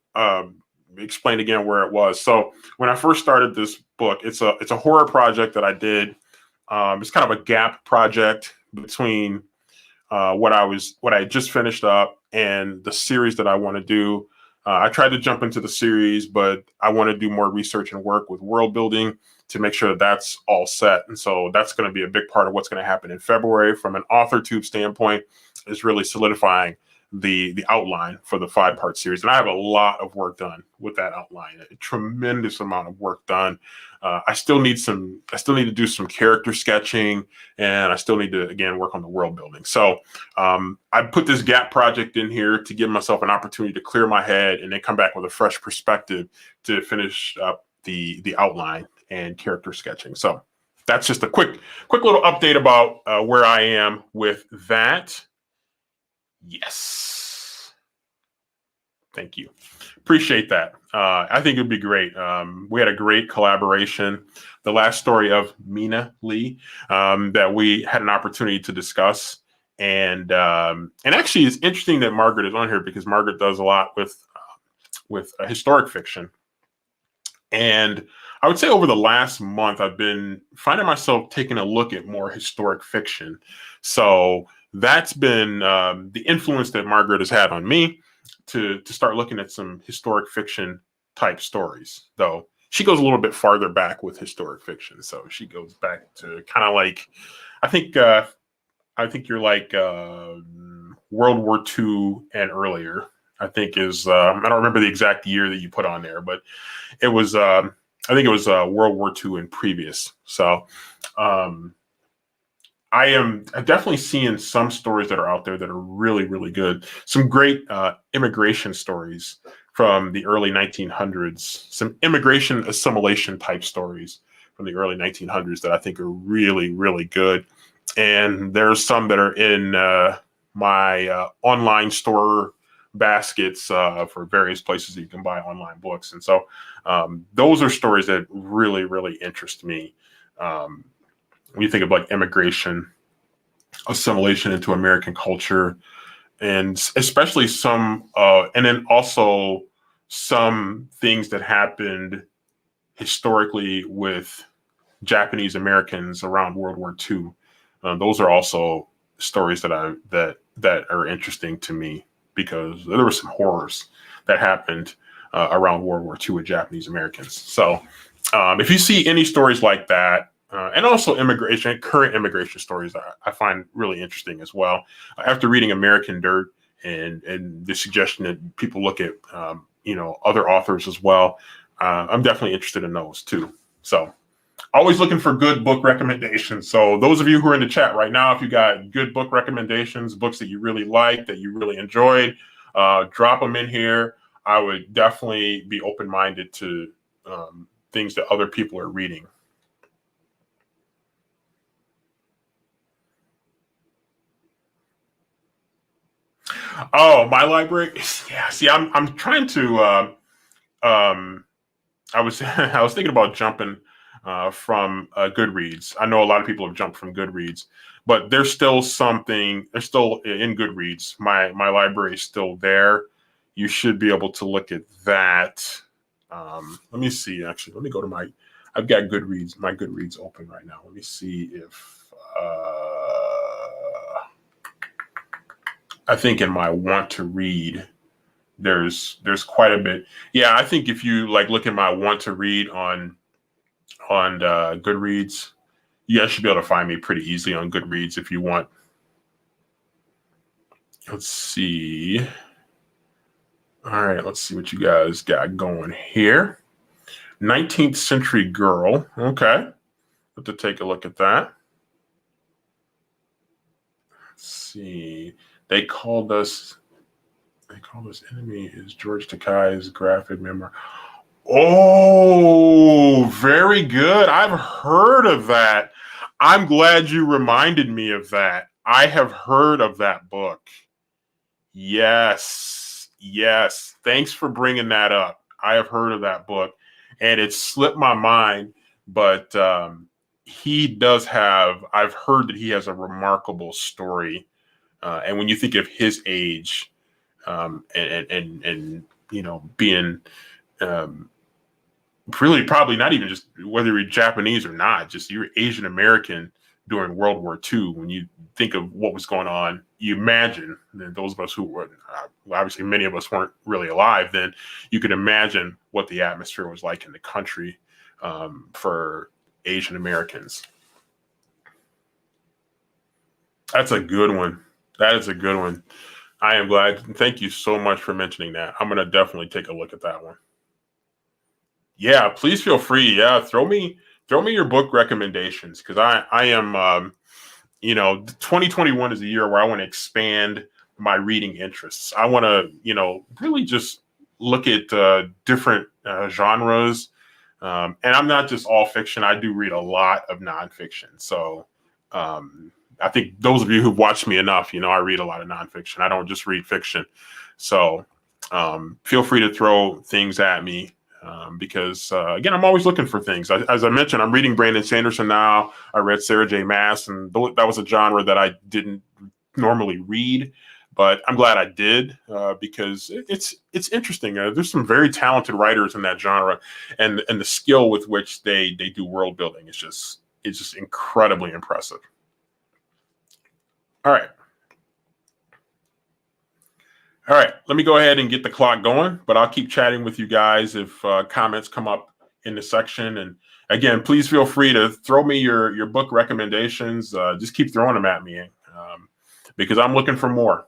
explain again where it was. So when I first started this book, it's a horror project that I did. It's kind of a gap project between what I had just finished up and the series that I want to do. I tried to jump into the series, but I want to do more research and work with world building to make sure that that's all set. And so that's going to be a big part of what's going to happen in February from an author tube standpoint, is really solidifying the outline for the 5-part series. And I have a lot of work done with that outline, a tremendous amount of work done. I still need to do some character sketching, and I still need to, again, work on the world building. So I put this gap project in here to give myself an opportunity to clear my head and then come back with a fresh perspective to finish up the outline and character sketching. So that's just a quick little update about where I am with that. Yes. Thank you. Appreciate that. I think it'd be great. We had a great collaboration. The last story of Mina Lee that we had an opportunity to discuss. And actually, it's interesting that Margaret is on here because Margaret does a lot with historic fiction. And I would say over the last month, I've been finding myself taking a look at more historic fiction. So that's been the influence that Margaret has had on me to start looking at some historic fiction type stories, though she goes a little bit farther back with historic fiction. So she goes back to kind of like, I think you're like World War II and earlier. I think is I don't remember the exact year that you put on there, but it was I think it was World War II and previous. So I am definitely seeing some stories that are out there that are really, really good. Some great immigration stories from the early 1900s, some immigration assimilation type stories from the early 1900s that I think are really, really good. And there's some that are in my online store baskets for various places that you can buy online books. And so those are stories that really, really interest me. When you think of like immigration, assimilation into American culture, and especially some, and then also some things that happened historically with Japanese Americans around World War II. Those are also stories that are interesting to me because there were some horrors that happened around World War II with Japanese Americans. So if you see any stories like that, and also current immigration stories, I find really interesting as well. After reading American Dirt and the suggestion that people look at, other authors as well, I'm definitely interested in those too. So always looking for good book recommendations. So those of you who are in the chat right now, if you got good book recommendations, books that you really like, that you really enjoyed, drop them in here. I would definitely be open-minded to things that other people are reading. Oh, my library. Yeah. See, I'm trying to. I was I was thinking about jumping from Goodreads. I know a lot of people have jumped from Goodreads, but there's still something. They're still in Goodreads. My library is still there. You should be able to look at that. Let me see. Actually, let me go to my. I've got Goodreads. My Goodreads open right now. Let me see if. I think in my want to read, there's quite a bit. Yeah, I think if you like look at my want to read on Goodreads, You guys should be able to find me pretty easily on Goodreads if you want. Let's see. All right, let's see what you guys got going here. 19th Century Girl. Okay. Have to take a look at that. Let's see. They called us enemy is George Takei's graphic memoir. Oh, very good. I've heard of that. I'm glad you reminded me of that. I have heard of that book. Yes. Yes. Thanks for bringing that up. I have heard of that book and it slipped my mind, but he does have, I've heard that he has a remarkable story. And when you think of his age, and you know, being um, really probably not even just whether you're Japanese or not, just you're Asian American during World War II. When you think of what was going on, you imagine that those of us who were obviously many of us weren't really alive then. You could imagine what the atmosphere was like in the country for Asian Americans. That's a good one. That is a good one. I am glad. Thank you so much for mentioning that. I'm gonna definitely take a look at that one. Yeah, please feel free. Yeah, throw me your book recommendations because I am 2021 is a year where I want to expand my reading interests. I want to really just look at different genres, and I'm not just all fiction. I do read a lot of nonfiction. So I think those of you who've watched me enough, I read a lot of nonfiction. I don't just read fiction. So feel free to throw things at me because, again, I'm always looking for things. As I mentioned, I'm reading Brandon Sanderson now. I read Sarah J. Maas, and that was a genre that I didn't normally read. But I'm glad I did because it's interesting. There's some very talented writers in that genre, and the skill with which they do world building is just incredibly impressive. All right. All right. Let me go ahead and get the clock going, but I'll keep chatting with you guys if comments come up in the section. And again, please feel free to throw me your book recommendations. Just keep throwing them at me because I'm looking for more.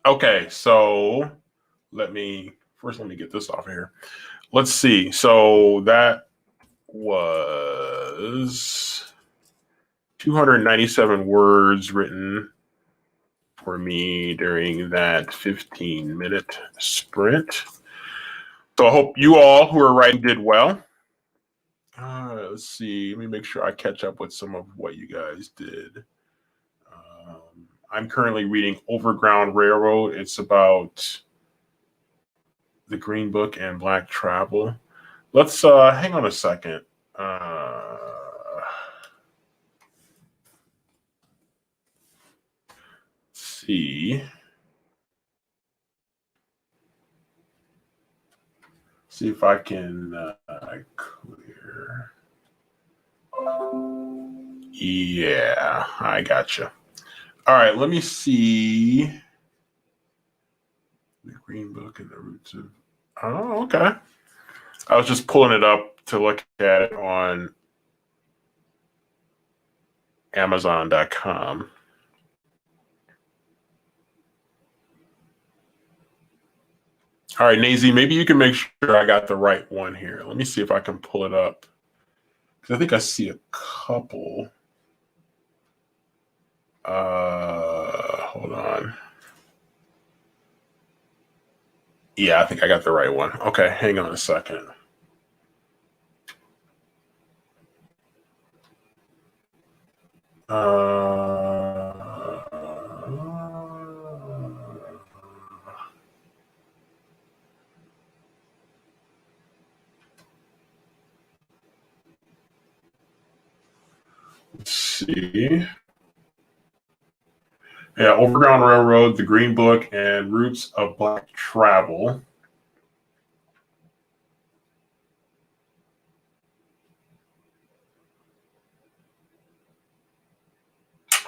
Okay, so let me get this off here. Let's see. So that was 297 words written for me during that 15-minute sprint. So I hope you all who are writing did well. Let's see. Let me make sure I catch up with some of what you guys did. I'm currently reading Overground Railroad. It's about the Green Book and Black travel. Let's hang on a second. See if I can clear. Yeah, I gotcha. All right, let me see the Green Book and the Roots of. Oh, okay. I was just pulling it up to look at it on Amazon.com. All right, Nazy, maybe you can make sure I got the right one here. Let me see if I can pull it up. Because I think I see a couple. Hold on. Yeah, I think I got the right one. Okay, hang on a second. Let's see. Yeah, Overground Railroad, The Green Book, and Roots of Black Travel.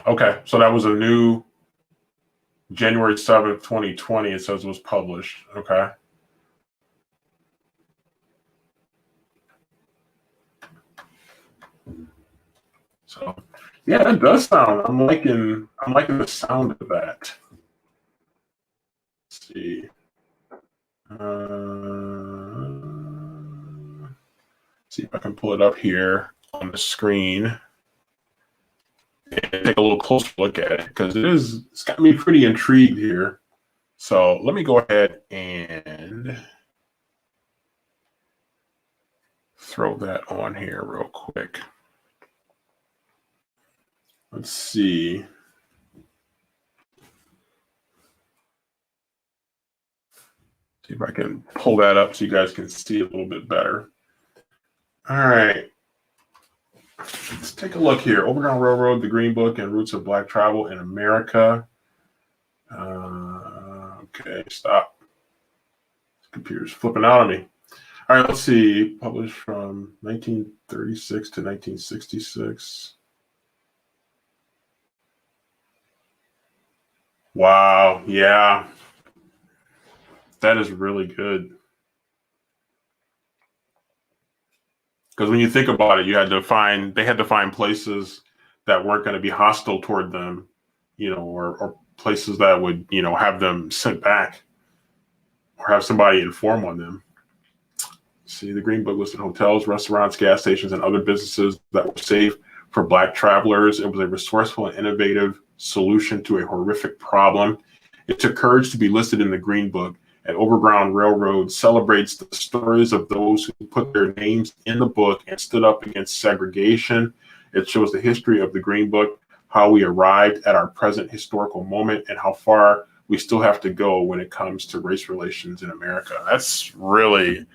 Okay, so that was a new January 7th, 2020. It says it was published. Okay. So yeah, that does sound. I'm liking the sound of that. Let's see. See if I can pull it up here on the screen and take a little closer look at it because it's got me pretty intrigued here. So let me go ahead and throw that on here real quick. Let's see. See if I can pull that up so you guys can see it a little bit better. All right. Let's take a look here. Overground Railroad, The Green Book, and Roots of Black Travel in America. Okay, stop. This computer's flipping out on me. All right, let's see. Published from 1936 to 1966. Wow, yeah. That is really good. Because when you think about it, they had to find places that weren't going to be hostile toward them, or places that would, have them sent back or have somebody inform on them. See, the Green Book listed hotels, restaurants, gas stations, and other businesses that were safe for Black travelers. It was a resourceful and innovative solution to a horrific problem. It took courage to be listed in the Green Book, and Overground Railroad celebrates the stories of those who put their names in the book and stood up against segregation. It shows the history of the Green Book, how we arrived at our present historical moment, and how far we still have to go when it comes to race relations in America. That's one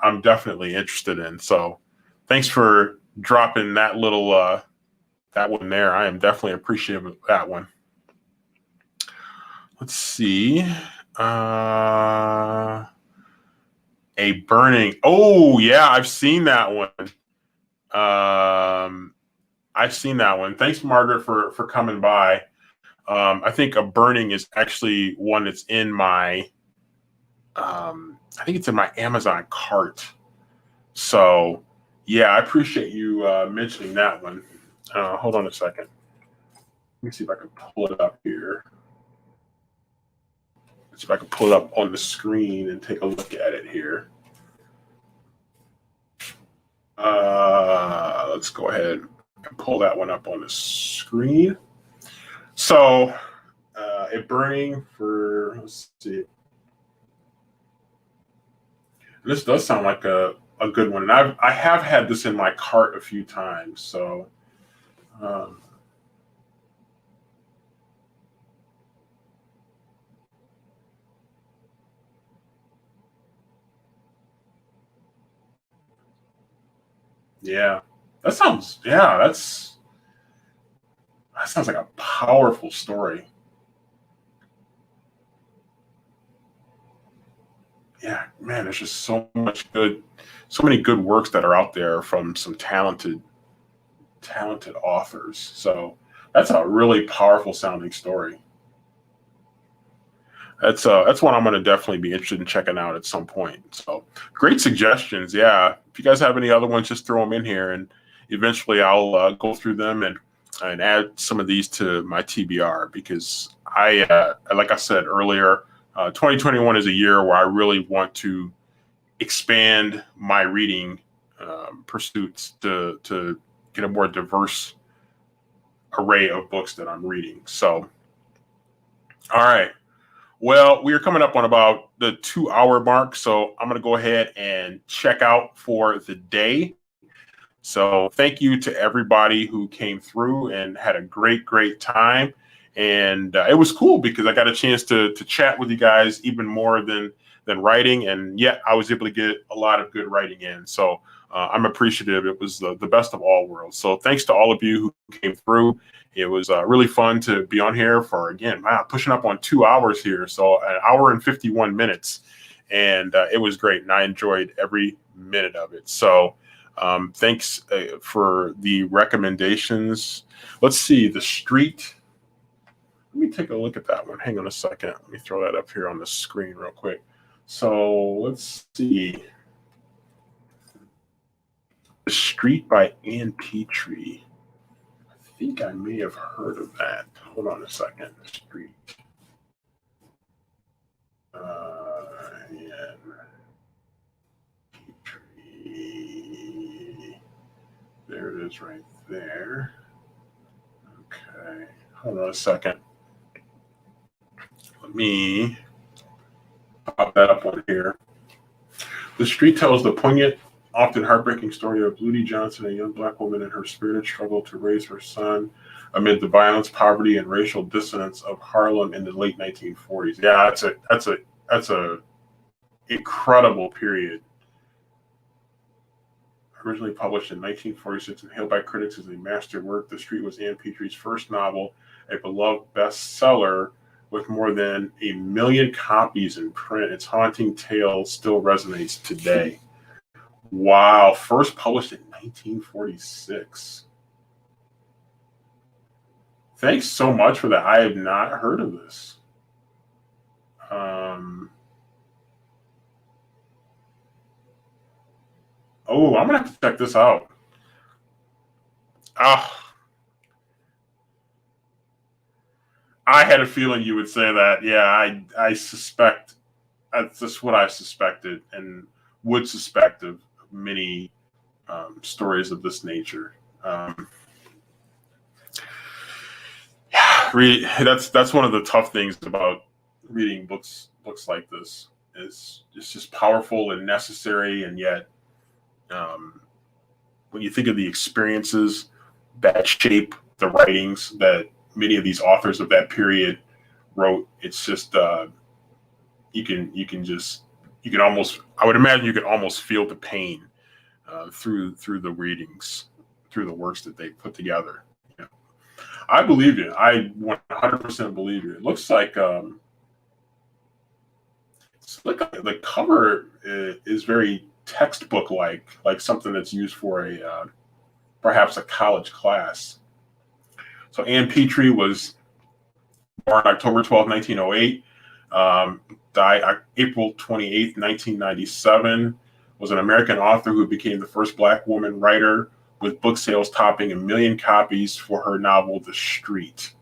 I'm definitely interested in. So thanks for dropping that little that one there. I am definitely appreciative of that one. Let's see. A burning. Oh yeah, I've seen that one. I've seen that one. Thanks, Margaret, for coming by. I think a burning is actually one that's in my. I think it's in my Amazon cart. So yeah, I appreciate you mentioning that one. Hold on a second. Let me see if I can pull it up here. see if I can pull it up on the screen and take a look at it here. Let's go ahead and pull that one up on the screen. So, A Burning for, let's see. This does sound like a good one. And I have had this in my cart a few times. So, yeah, that sounds like a powerful story. Yeah, man, there's just so many good works that are out there from some talented authors. So that's a really powerful sounding story. That's one I'm going to definitely be interested in checking out at some point. So great suggestions. Yeah, if you guys have any other ones, just throw them in here, and eventually I'll go through them and add some of these to my TBR, because like I said earlier, 2021 is a year where I really want to expand my reading pursuits to get a more diverse array of books that I'm reading. So, all right. Well, we are coming up on about the 2-hour mark, so I'm going to go ahead and check out for the day. So thank you to everybody who came through and had a great time. And it was cool because I got a chance to chat with you guys even more than writing, and yet I was able to get a lot of good writing in. So I'm appreciative. It was the best of all worlds. So thanks to all of you who came through. It was really fun to be on here for, again, wow, pushing up on 2 hours here. So an hour and 51 minutes. And it was great. And I enjoyed every minute of it. So thanks for the recommendations. Let's see, The Street. Let me take a look at that one. Hang on a second. Let me throw that up here on the screen real quick. So let's see. The Street by Ann Petrie. I think I may have heard of that. Hold on a second. The Street. Ann Petrie. There it is right there. Okay. Hold on a second. Let me pop that up on here. The Street tells the poignant, often heartbreaking story of Ludie Johnson, a young Black woman in her spirited struggle to raise her son amid the violence, poverty, and racial dissonance of Harlem in the late 1940s. Yeah, that's a incredible period. Originally published in 1946 and hailed by critics as a masterwork, The Street was Ann Petrie's first novel, a beloved bestseller with more than 1 million copies in print. Its haunting tale still resonates today. Wow, first published in 1946. Thanks so much for that. I have not heard of this. Oh, I'm gonna have to check this out. Ah, I had a feeling you would say that. Yeah, I suspect that's just what I suspected and would suspect of many stories of this nature. That's one of the tough things about reading books like this. Is it's just powerful and necessary, and yet when you think of the experiences that shape the writings that many of these authors of that period wrote, it's just you can almost, I would imagine you could almost feel the pain through the readings, through the works that they put together. You know, I believe you. I 100% believe you. It looks like the cover is very textbook like something that's used for a perhaps a college class. So Ann Petrie was born October 12, 1908, died April 28, 1997, was an American author who became the first Black woman writer, with book sales topping 1 million copies for her novel, The Street.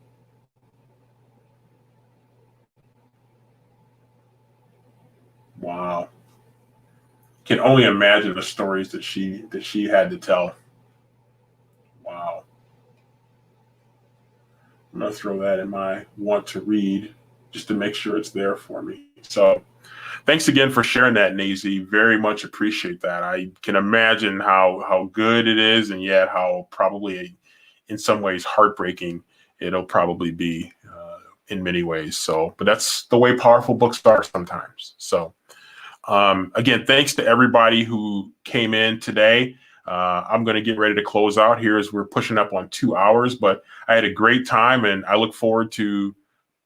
can only imagine the stories that she had to tell. Wow. I'm going to throw that in my want to read just to make sure it's there for me. So thanks again for sharing that, Nazy. Very much appreciate that. I can imagine how good it is, and yet how probably in some ways heartbreaking it'll probably be in many ways. So, but that's the way powerful books are sometimes. So again, thanks to everybody who came in today. I'm going to get ready to close out here as we're pushing up on 2 hours, but I had a great time, and I look forward to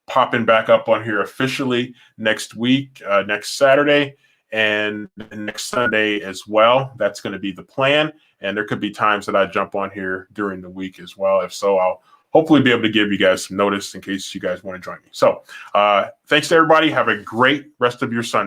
popping back up on here officially next week, next Saturday, and next Sunday as well. That's going to be the plan. And there could be times that I jump on here during the week as well. If so, I'll hopefully be able to give you guys some notice in case you guys want to join me. So thanks to everybody. Have a great rest of your Sunday.